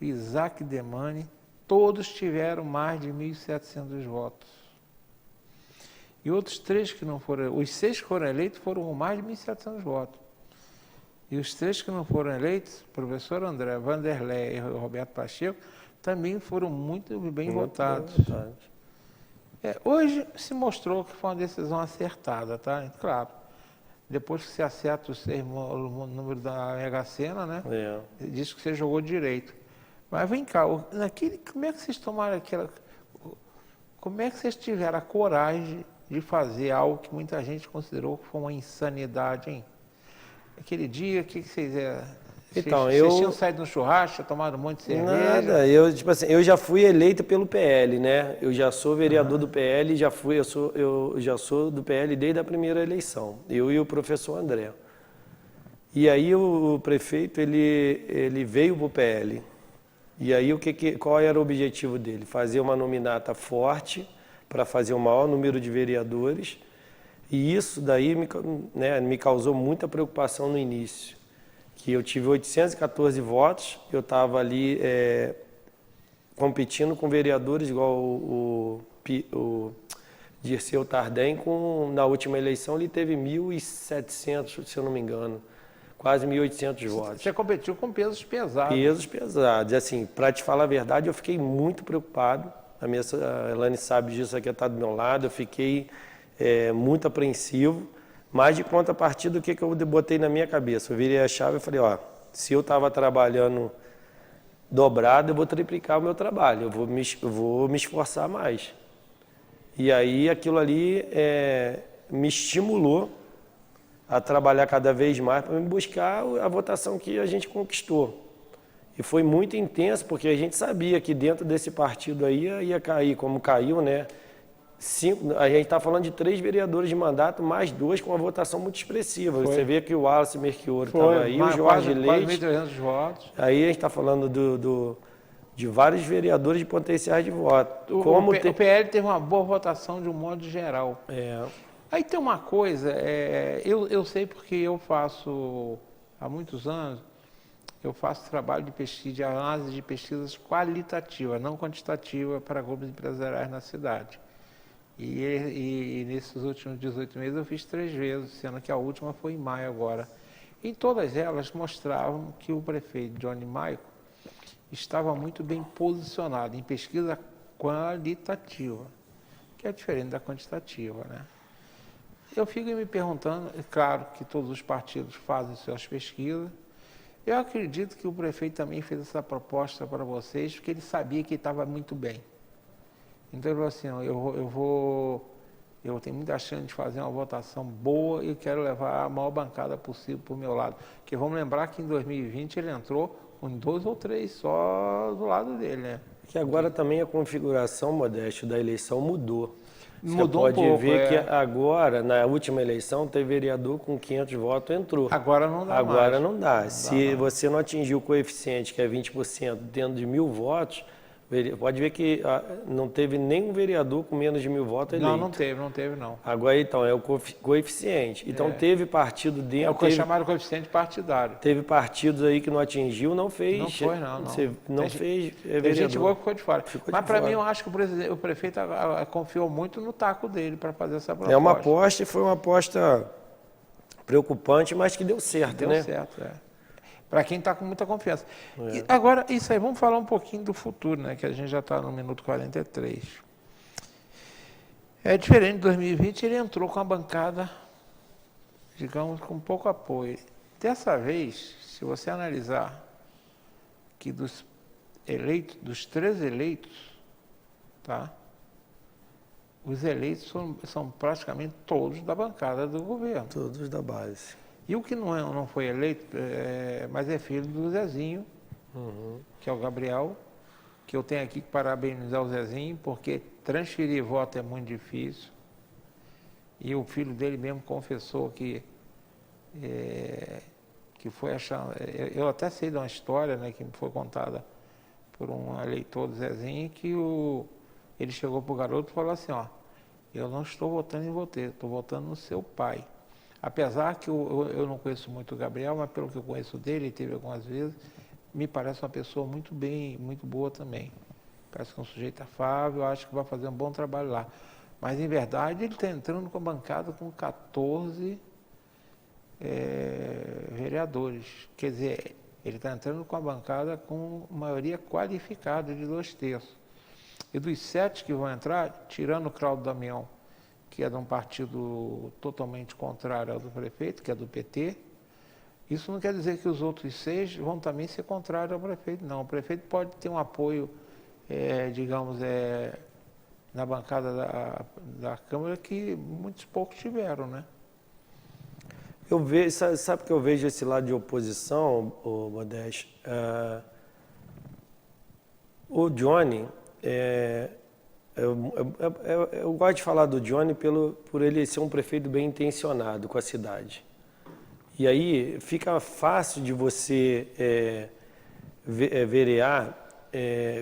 Isaac Demani, todos tiveram mais de 1.700 votos. E outros 3 que não foram, os 6 que foram eleitos foram com mais de 1.700 votos. E os 3 que não foram eleitos, o professor André, Vanderlei e Roberto Pacheco, também foram muito bem votados. Hoje se mostrou que foi uma decisão acertada, tá? Claro, depois que você acerta o número da Mega Sena, né? Diz que você jogou direito. Mas vem cá, como é que vocês tomaram como é que vocês tiveram a coragem de fazer algo que muita gente considerou que foi uma insanidade, hein? Aquele dia, o que vocês... Então, vocês tinham saído no churrasco, tomado um monte de cerveja? Nada, eu já fui eleito pelo PL, né? Eu já sou vereador do PL, eu já sou do PL desde a primeira eleição, eu e o professor André. E aí o prefeito, ele veio para o PL. E aí qual era o objetivo dele? Fazer uma nominata forte para fazer o maior número de vereadores. E isso daí me causou muita preocupação no início. Que eu tive 814 votos, eu estava ali competindo com vereadores igual o Dirceu Tardem, na última eleição ele teve 1.700, se eu não me engano, quase 1.800 votos. Você competiu com pesos pesados. Pesos pesados. Assim, para te falar a verdade, eu fiquei muito preocupado. A Elane sabe disso, aqui está do meu lado, eu fiquei muito apreensivo. Mas de contrapartida, o que eu botei na minha cabeça? Eu virei a chave e falei, se eu estava trabalhando dobrado, eu vou triplicar o meu trabalho, eu vou me esforçar mais. E aí aquilo ali me estimulou a trabalhar cada vez mais para me buscar a votação que a gente conquistou. E foi muito intenso, porque a gente sabia que dentro desse partido aí ia cair, como caiu, né? A gente está falando de 3 vereadores de mandato, mais 2 com uma votação muito expressiva. Foi. Você vê que o Wallace Merchioro estava aí, o Jorge Leite. Quase 1.300 votos. Aí a gente está falando de vários vereadores de potenciais de voto. O PL teve uma boa votação de um modo geral. É. Aí tem uma coisa, eu sei porque eu faço, há muitos anos, eu faço trabalho de pesquisa, de análise de pesquisas qualitativas, não quantitativa, para grupos empresariais na cidade. E nesses últimos 18 meses eu fiz 3 vezes, sendo que a última foi em maio agora. Em todas elas mostravam que o prefeito Johnny Maico estava muito bem posicionado em pesquisa qualitativa, que é diferente da quantitativa, né? Eu fico me perguntando, é claro que todos os partidos fazem suas pesquisas, eu acredito que o prefeito também fez essa proposta para vocês, porque ele sabia que estava muito bem. Então ele falou assim, eu tenho muita chance de fazer uma votação boa e quero levar a maior bancada possível para o meu lado. Porque vamos lembrar que em 2020 ele entrou com 2 ou 3 só do lado dele, né? Que agora também a configuração, Modesto, da eleição mudou. Mudou Você pode um pouco, ver que agora, na última eleição, teve vereador com 500 votos, entrou. Agora não dá Agora mais. não dá. Se você não atingir o coeficiente, que é 20%, dentro de 1.000 votos, pode ver que não teve nenhum vereador com menos de 1.000 votos eleito. Não teve. Agora, então, é o coeficiente. Então, teve partido dentro... É o que é chamado coeficiente partidário. Teve partidos aí que não atingiu, não fez... Não foi, não. Não fez Tem vereador. gente boa que ficou de fora. Mas, para mim, eu acho que o prefeito confiou muito no taco dele para fazer essa proposta. É uma aposta e foi uma aposta preocupante, mas que deu certo, né? Deu certo, para quem está com muita confiança. E agora, isso aí, vamos falar um pouquinho do futuro, né? Que a gente já está no minuto 43. É diferente de 2020, ele entrou com a bancada, digamos, com pouco apoio. Dessa vez, se você analisar que dos 3 eleitos, tá? Os eleitos são praticamente todos da bancada do governo. Todos da base. E o que não foi eleito, mas é filho do Zezinho, que é o Gabriel, que eu tenho aqui que parabenizar o Zezinho, porque transferir voto é muito difícil. E o filho dele mesmo confessou que foi achar... Eu até sei de uma história, né, que me foi contada por um eleitor do Zezinho, que ele chegou para o garoto e falou assim, ó, eu não estou votando em você, estou votando no seu pai. Apesar que eu não conheço muito o Gabriel, mas pelo que eu conheço dele, ele teve algumas vezes, me parece uma pessoa muito boa também. Parece que é um sujeito afável, eu acho que vai fazer um bom trabalho lá. Mas, em verdade, ele está entrando com a bancada com 14 vereadores. Quer dizer, ele está entrando com a bancada com maioria qualificada de 2/3. E dos 7 que vão entrar, tirando o Claudio Damião, que é de um partido totalmente contrário ao do prefeito, que é do PT, isso não quer dizer que os outros 6 vão também ser contrários ao prefeito, não. O prefeito pode ter um apoio, digamos, na bancada da Câmara que muitos poucos tiveram, né? Eu vejo, sabe que eu vejo esse lado de oposição, Modesto? O Johnny... Eu gosto de falar do Johnny por ele ser um prefeito bem intencionado com a cidade. E aí fica fácil de você verear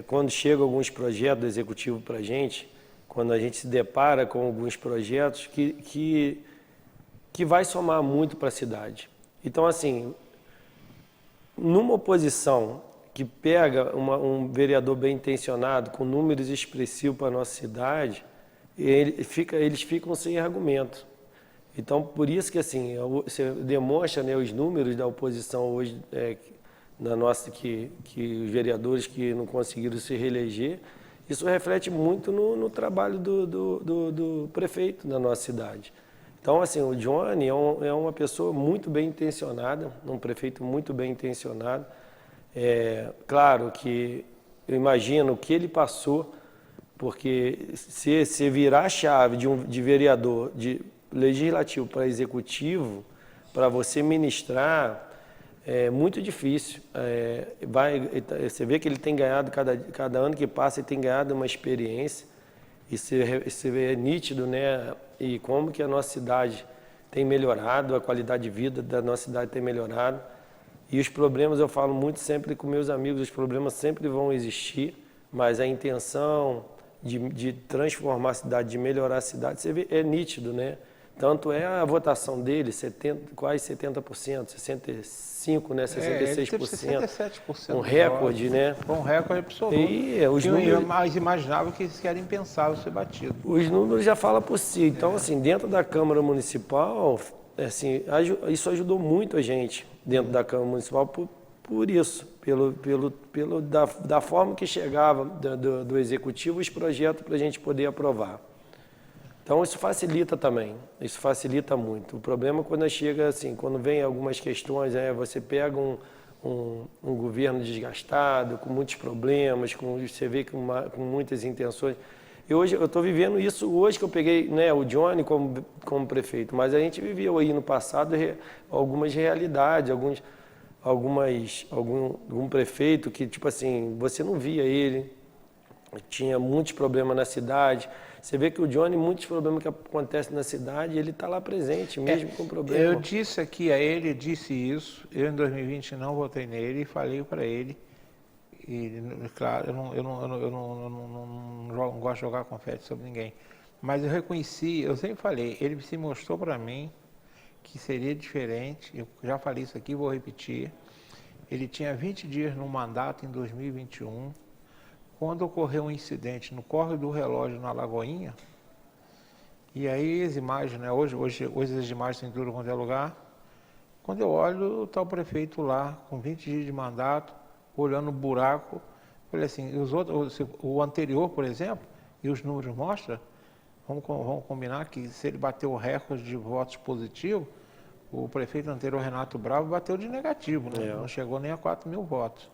quando chegam alguns projetos do Executivo para a gente, quando a gente se depara com alguns projetos que vai somar muito para a cidade. Então, assim, numa oposição que pega um vereador bem intencionado, com números expressivos para a nossa cidade, eles ficam sem argumento. Então, por isso que assim, você demonstra, né, os números da oposição hoje, que os vereadores que não conseguiram se reeleger, isso reflete muito no trabalho do prefeito da nossa cidade. Então, assim, o Johnny é uma pessoa muito bem intencionada, um prefeito muito bem intencionado. Claro que eu imagino o que ele passou, porque se virar a chave de vereador, de legislativo para executivo, para você ministrar, é muito difícil. Você vê que ele tem ganhado, cada ano que passa, ele tem ganhado uma experiência. E você vê nítido, né? E como que a nossa cidade tem melhorado, a qualidade de vida da nossa cidade tem melhorado. E os problemas, eu falo muito sempre com meus amigos, os problemas sempre vão existir, mas a intenção de transformar a cidade, de melhorar a cidade, você vê, é nítido, né? Tanto é a votação dele, quase 70%, 65%, né? 66%. 67%. Um recorde, né? Foi um recorde absoluto. E os números, eu mais imaginava que isso era impensável ser batido. os números já falam por si. Então, assim, dentro da Câmara Municipal, assim, isso ajudou muito a gente dentro da Câmara Municipal por isso, da forma que chegava do Executivo os projetos para a gente poder aprovar. Então isso facilita também, isso facilita muito. O problema é quando chega assim, quando vem algumas questões, você pega um governo desgastado, com muitos problemas, você vê com muitas intenções. E hoje eu estou vivendo isso hoje que eu peguei, né, o Johnny como prefeito, mas a gente viveu aí no passado algumas realidades, algum prefeito que, tipo assim, você não via ele, tinha muitos problemas na cidade. Você vê que o Johnny, muitos problemas que acontecem na cidade, ele está lá presente, mesmo com problema. Eu disse aqui a ele, disse isso, eu em 2020 não votei nele e falei para ele, e claro, eu não gosto de jogar confete sobre ninguém, mas eu reconheci, eu sempre falei, ele se mostrou para mim que seria diferente, eu já falei isso aqui, vou repetir, ele tinha 20 dias no mandato em 2021, quando ocorreu um incidente no Córrego do Relógio, na Lagoinha, e aí as imagens, né, hoje as imagens estão em tudo quanto é lugar, quando eu olho, está o prefeito lá, com 20 dias de mandato, olhando o buraco, falei assim, o anterior, por exemplo, e os números mostram, vamos combinar que se ele bateu o recorde de votos positivos, o prefeito anterior, Renato Bravo, bateu de negativo, né? Não chegou nem a 4 mil votos.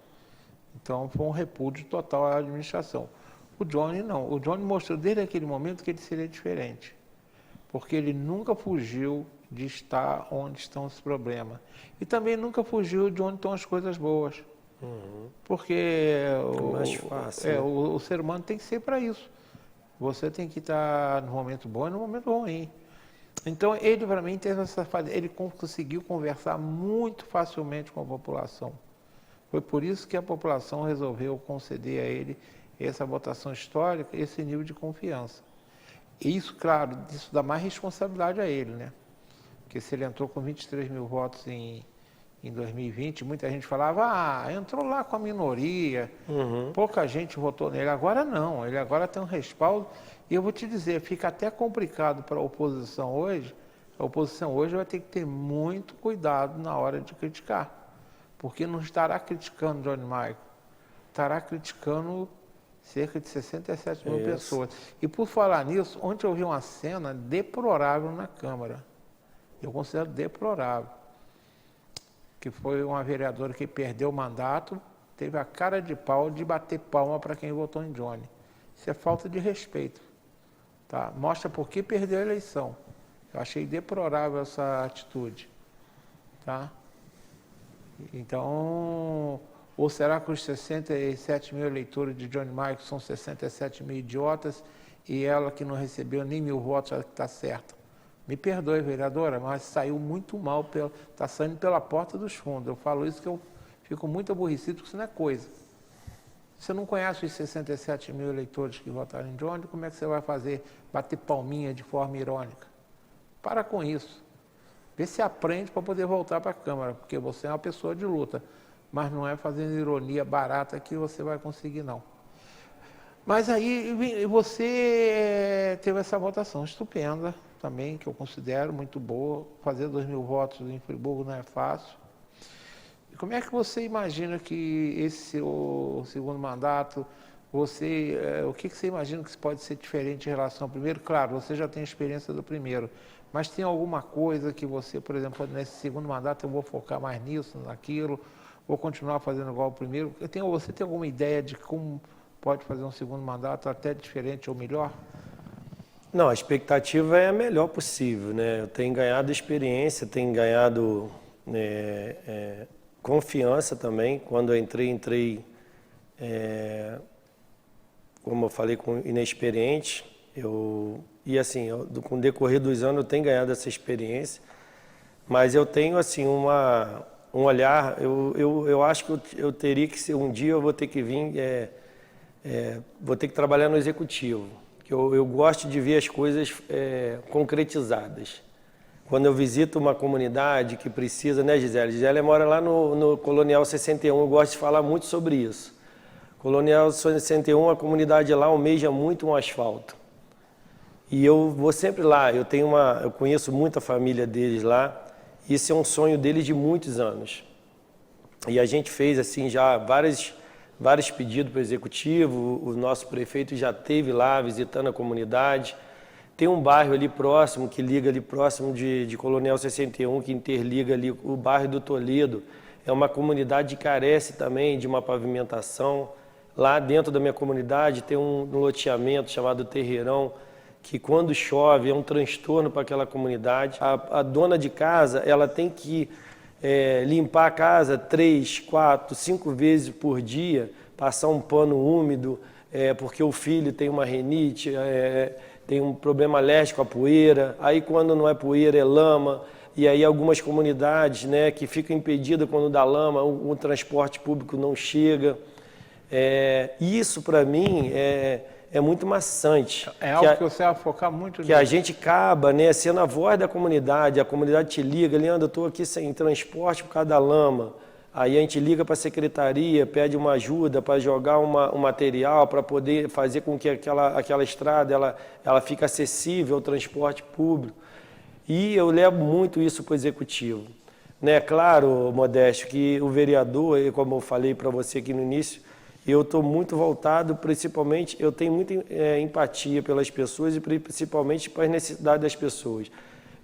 Então foi um repúdio total à administração. O Johnny não. O Johnny mostrou desde aquele momento que ele seria diferente. Porque ele nunca fugiu de estar onde estão os problemas. E também nunca fugiu de onde estão as coisas boas. Porque mais fácil, o ser humano tem que ser para isso. Você tem que estar no momento bom e no momento ruim. Então ele, para mim, teve ele conseguiu conversar muito facilmente com a população. Foi por isso que a população resolveu conceder a ele essa votação histórica, esse nível de confiança. E isso, claro, isso dá mais responsabilidade a ele, né? Porque se ele entrou com 23 mil votos em 2020, muita gente falava, entrou lá com a minoria, pouca gente votou nele. Agora não, ele agora tem um respaldo. E eu vou te dizer, fica até complicado para a oposição hoje. A oposição hoje vai ter que ter muito cuidado na hora de criticar. Porque não estará criticando Johnny Michael, estará criticando cerca de 67 mil pessoas. E por falar nisso, ontem eu vi uma cena deplorável na Câmara. Eu considero deplorável. Que foi uma vereadora que perdeu o mandato, teve a cara de pau de bater palma para quem votou em Johnny. Isso é falta de respeito. Tá? Mostra por que perdeu a eleição. Eu achei deplorável essa atitude. Tá? Então, ou será que os 67 mil eleitores de Johnny Michael são 67 mil idiotas e ela que não recebeu nem 1000 votos, ela que está certa? Me perdoe, vereadora, mas saiu muito mal, está saindo pela porta dos fundos. Eu falo isso que eu fico muito aborrecido, porque isso não é coisa. Você não conhece os 67 mil eleitores que votaram em Johnny, como é que você vai fazer, bater palminha de forma irônica? Para com isso. Vê se aprende para poder voltar para a Câmara, porque você é uma pessoa de luta, mas não é fazendo ironia barata que você vai conseguir, não. Mas aí você teve essa votação estupenda também, que eu considero muito boa. Fazer 2.000 votos em Friburgo não é fácil. E como é que você imagina que o segundo mandato, o que você imagina que pode ser diferente em relação ao primeiro? Claro, você já tem experiência do primeiro, mas tem alguma coisa que você, por exemplo, nesse segundo mandato eu vou focar mais nisso, naquilo, vou continuar fazendo igual ao primeiro? Você tem alguma ideia de como pode fazer um segundo mandato até diferente ou melhor? Não, a expectativa é a melhor possível, né? Eu tenho ganhado experiência, tenho ganhado confiança também. Quando eu entrei, como eu falei, inexperiente. Com o decorrer dos anos, eu tenho ganhado essa experiência. Mas eu tenho, assim, um olhar, eu acho que eu teria que ser, um dia eu vou ter que vir, vou ter que trabalhar no executivo. Que eu gosto de ver as coisas concretizadas. Quando eu visito uma comunidade que precisa, né, Gisele? Gisele mora lá no Colonial 61, eu gosto de falar muito sobre isso. Colonial 61, a comunidade lá almeja muito um asfalto. E eu vou sempre lá, eu conheço muito a família deles lá, isso é um sonho deles de muitos anos. E a gente fez assim já vários pedidos para o executivo, o nosso prefeito já esteve lá visitando a comunidade. Tem um bairro ali próximo, que liga ali próximo de Colonial 61, que interliga ali o bairro do Toledo. É uma comunidade que carece também de uma pavimentação. Lá dentro da minha comunidade tem um loteamento chamado Terreirão, que quando chove é um transtorno para aquela comunidade. A dona de casa, ela tem que limpar a casa 3, 4, 5 vezes por dia, passar um pano úmido, porque o filho tem uma rinite, tem um problema alérgico à poeira, aí quando não é poeira é lama, e aí algumas comunidades, né, que ficam impedidas quando dá lama, o transporte público não chega. Isso para mim é muito maçante. É algo que você vai focar muito nisso. Que a gente acaba, né, sendo a voz da comunidade, a comunidade te liga, Leandro, eu estou aqui sem transporte por causa da lama. Aí a gente liga para a secretaria, pede uma ajuda para jogar um material, para poder fazer com que aquela estrada ela fique acessível ao transporte público. E eu levo muito isso para o executivo. Né? Claro, Modesto, que o vereador, como eu falei para você aqui no início, eu estou muito voltado, principalmente, eu tenho muita empatia pelas pessoas e principalmente para as necessidades das pessoas.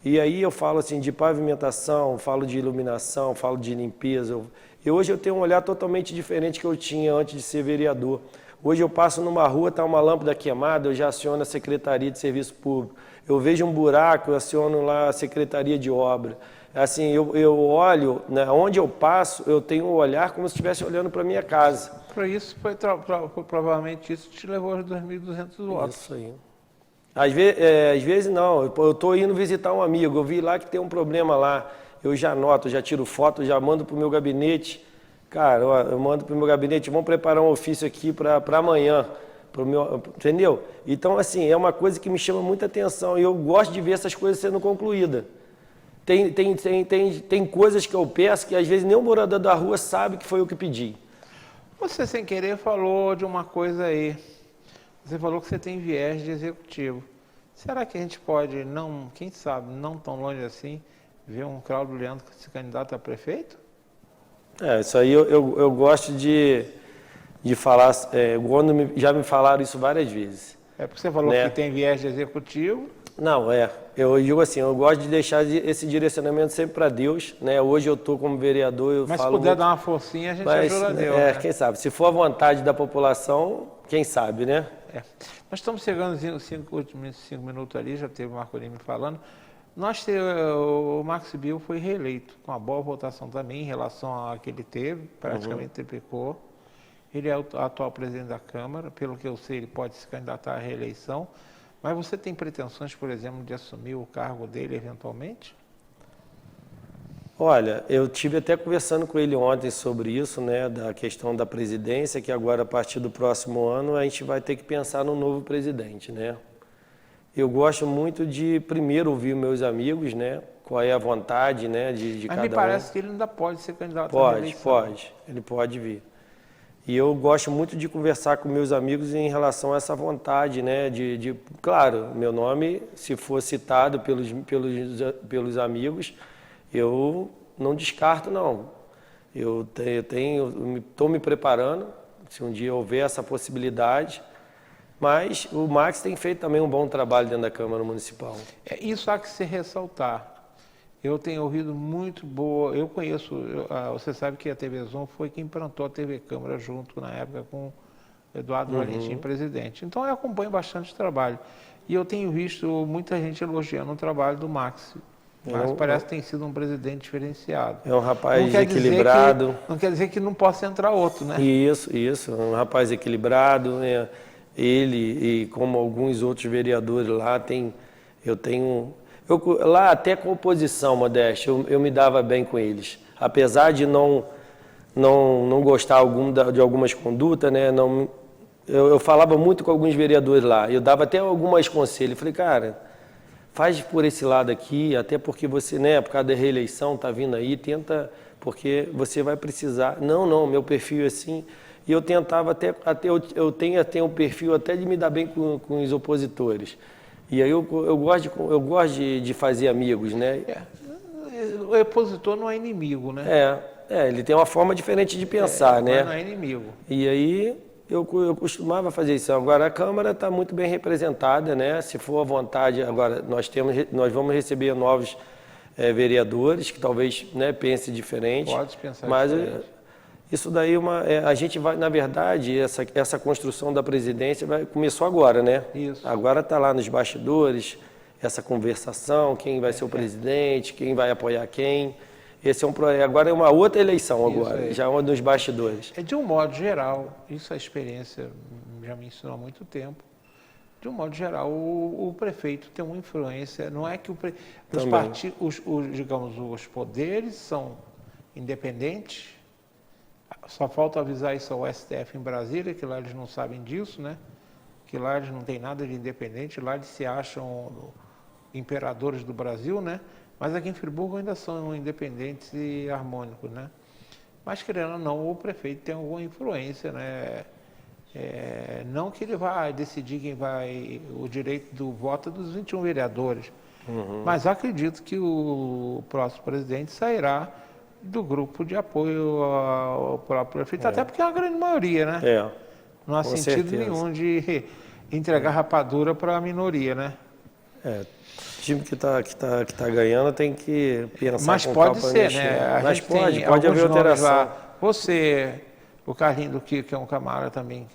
E aí eu falo assim de pavimentação, falo de iluminação, falo de limpeza. E hoje eu tenho um olhar totalmente diferente que eu tinha antes de ser vereador. Hoje eu passo numa rua, está uma lâmpada queimada, eu já aciono a Secretaria de Serviço Público. Eu vejo um buraco, eu aciono lá a Secretaria de Obra. Assim, eu olho, né, onde eu passo, eu tenho um olhar como se estivesse olhando para a minha casa. Para isso, provavelmente isso te levou aos 2.200 votos. Isso aí. Às vezes não, eu estou indo visitar um amigo, eu vi lá que tem um problema lá, eu já anoto, já tiro foto, já mando para o meu gabinete. Cara, eu mando para o meu gabinete, vamos preparar um ofício aqui para amanhã, entendeu? Então, assim, é uma coisa que me chama muita atenção e eu gosto de ver essas coisas sendo concluídas. Tem coisas que eu peço que às vezes nem o morador da rua sabe que foi eu que pedi. Você, sem querer, falou de uma coisa aí. Você falou que você tem viés de executivo. Será que a gente pode, não, quem sabe, não tão longe assim, ver um Cláudio Leandro se candidato a prefeito? Isso aí eu gosto de falar, já me falaram isso várias vezes. É porque você falou, né, que tem viés de executivo. Não, eu digo assim, eu gosto de deixar esse direcionamento sempre para Deus, né? Hoje eu estou como vereador, Mas falo se puder muito, dar uma forcinha, a gente ajuda a Deus, né? Quem sabe, se for a vontade da população, quem sabe, né? Nós estamos chegando nos 5 minutos ali, já teve o Marco Lima falando. O Max Bill foi reeleito, com uma boa votação também em relação a que ele teve, praticamente triplicou. Ele é o atual presidente da Câmara, pelo que eu sei, ele pode se candidatar à reeleição. Mas você tem pretensões, por exemplo, de assumir o cargo dele eventualmente? Olha, eu tive até conversando com ele ontem sobre isso, né, da questão da presidência, que agora, a partir do próximo ano, a gente vai ter que pensar no novo presidente, né? Eu gosto muito de, primeiro, ouvir meus amigos, né, qual é a vontade, né, de cada um. Mas me parece que ele ainda pode ser candidato à reeleição. Pode, ele pode vir. E eu gosto muito de conversar com meus amigos em relação a essa vontade, né, claro, meu nome, se for citado pelos amigos, eu não descarto, não. Eu estou me preparando, se um dia houver essa possibilidade, mas o Max tem feito também um bom trabalho dentro da Câmara Municipal. Isso há que se ressaltar. Eu tenho ouvido muito boa, eu conheço, você sabe que a TV Zoom foi quem implantou a TV Câmara junto na época com o Eduardo Valentim, presidente. Então eu acompanho bastante o trabalho. E eu tenho visto muita gente elogiando o trabalho do Max. Mas parece que tem sido um presidente diferenciado. É um rapaz Não quer dizer equilibrado. não quer dizer que não possa entrar outro, né? Isso. Um rapaz equilibrado. Né? Ele e como alguns outros vereadores lá, lá até com oposição, Modéstia, eu me dava bem com eles. Apesar de não gostar de algumas condutas, né? Eu falava muito com alguns vereadores lá. Eu dava até alguns conselhos. Eu falei, cara, faz por esse lado aqui, até porque você, né, por causa da reeleição, tá vindo aí, tenta, porque você vai precisar. Não, meu perfil é assim. E eu tentava até eu tenho um perfil até de me dar bem com os opositores. E aí eu gosto de fazer amigos, né? O opositor não é inimigo, né? Ele tem uma forma diferente de pensar, né? Não é inimigo. E aí eu costumava fazer isso. Agora a Câmara está muito bem representada, né? Se for à vontade, agora nós vamos receber novos vereadores que talvez, né, pensem diferente. Pode pensar mas diferente. Isso daí a gente vai, na verdade, essa construção da presidência começou agora, né? Isso. Agora está lá nos bastidores, essa conversação, quem vai ser o presidente, quem vai apoiar quem. Agora é uma outra eleição agora, já é nos bastidores. De um modo geral, isso a experiência já me ensinou há muito tempo. De um modo geral, o prefeito tem uma influência. Não é que os poderes são independentes. Só falta avisar isso ao STF em Brasília, que lá eles não sabem disso, né? Que lá eles não têm nada de independente, lá eles se acham imperadores do Brasil, né? Mas aqui em Friburgo ainda são independentes e harmônicos, né? Mas, querendo ou não, o prefeito tem alguma influência, né? Não que ele vai decidir o direito do voto dos 21 vereadores, mas acredito que o próximo presidente sairá do grupo de apoio ao próprio prefeito, até porque é uma grande maioria, né? Não há sentido nenhum de entregar rapadura para a minoria, né? O time que tá ganhando tem que pensar. Mas com pode calma ser, mexer. né? Mas pode haver alteração. Lá. Você, o Carlinho do Kiko, que é um camarada também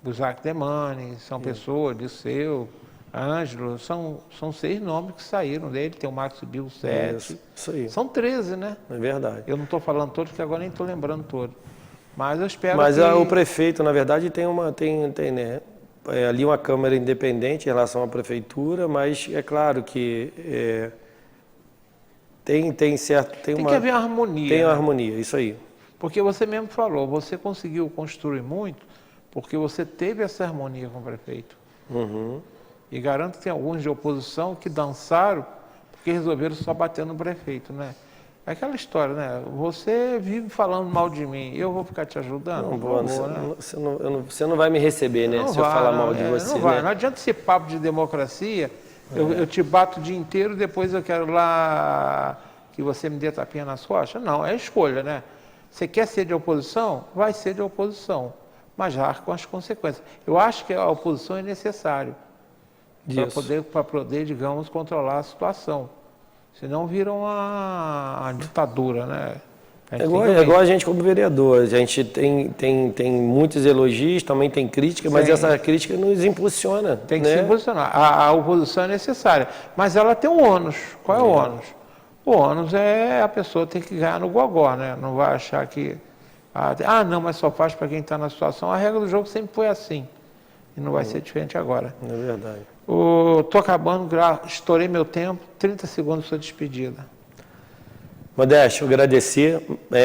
o Isaac Demani, são pessoas, Disseu, Ângelo, são 6 nomes que saíram dele, tem o Marcos Bill 7. Isso aí. São 13, né? É verdade. Eu não estou falando todos, porque agora nem estou lembrando todos. Mas eu espero Mas que... o prefeito, na verdade, tem né? Ali uma Câmara independente em relação à Prefeitura, mas é claro que tem que haver harmonia. Tem uma né? harmonia, isso aí. Porque você mesmo falou, você conseguiu construir muito porque você teve essa harmonia com o prefeito. E garanto que tem alguns de oposição que dançaram porque resolveram só bater no prefeito, né? É aquela história, né? Você vive falando mal de mim, eu vou ficar te ajudando? Não vou, você não vai me receber, né? Se eu falar mal de você. Não vai, não adianta esse papo de democracia, eu te bato o dia inteiro, depois eu quero lá que você me dê tapinha nas costas. Não, é escolha, né? Você quer ser de oposição? Vai ser de oposição, mas arca com as consequências. Eu acho que a oposição é necessário para poder, digamos, controlar a situação. Senão vira uma ditadura, né? É igual a gente como vereador. A gente tem muitos elogios, também tem crítica, mas essa crítica nos impulsiona. Tem que se impulsionar. A oposição é necessária, mas ela tem um ônus. Qual é o ônus? O ônus é a pessoa ter que ganhar no gogó, né? Não vai achar que... não, mas só faz para quem está na situação. A regra do jogo sempre foi assim. E não vai ser diferente agora. É verdade. Estou acabando, estourei meu tempo, 30 segundos sua despedida. Modéstia, eu agradecer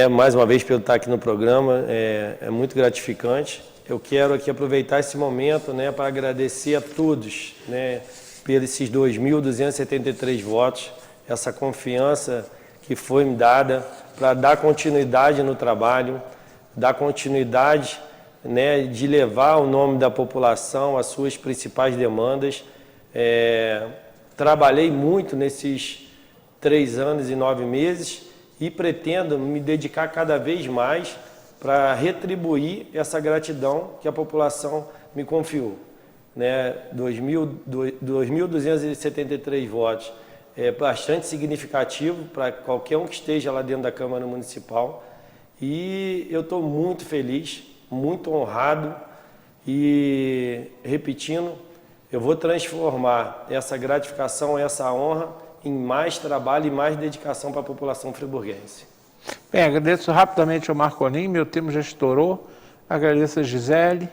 mais uma vez por estar aqui no programa, é muito gratificante. Eu quero aqui aproveitar esse momento, né, para agradecer a todos, né, por esses 2.273 votos, essa confiança que foi me dada para dar continuidade no trabalho, dar continuidade, né, de levar o nome da população às suas principais demandas. Trabalhei muito nesses 3 anos e 9 meses e pretendo me dedicar cada vez mais para retribuir essa gratidão que a população me confiou. Né? 2.273 votos é bastante significativo para qualquer um que esteja lá dentro da Câmara Municipal e eu estou muito feliz, muito honrado e, repetindo, eu vou transformar essa gratificação, essa honra em mais trabalho e mais dedicação para a população friburguense. Bem, agradeço rapidamente ao Marcolin, meu tempo já estourou. Agradeço a Gisele,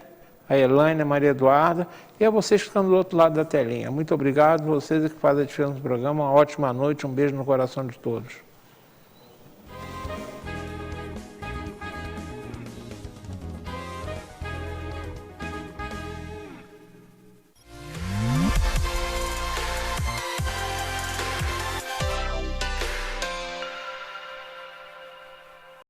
a Elaine, a Maria Eduarda e a vocês que estão do outro lado da telinha. Muito obrigado, vocês que fazem a diferença no programa. Uma ótima noite, um beijo no coração de todos.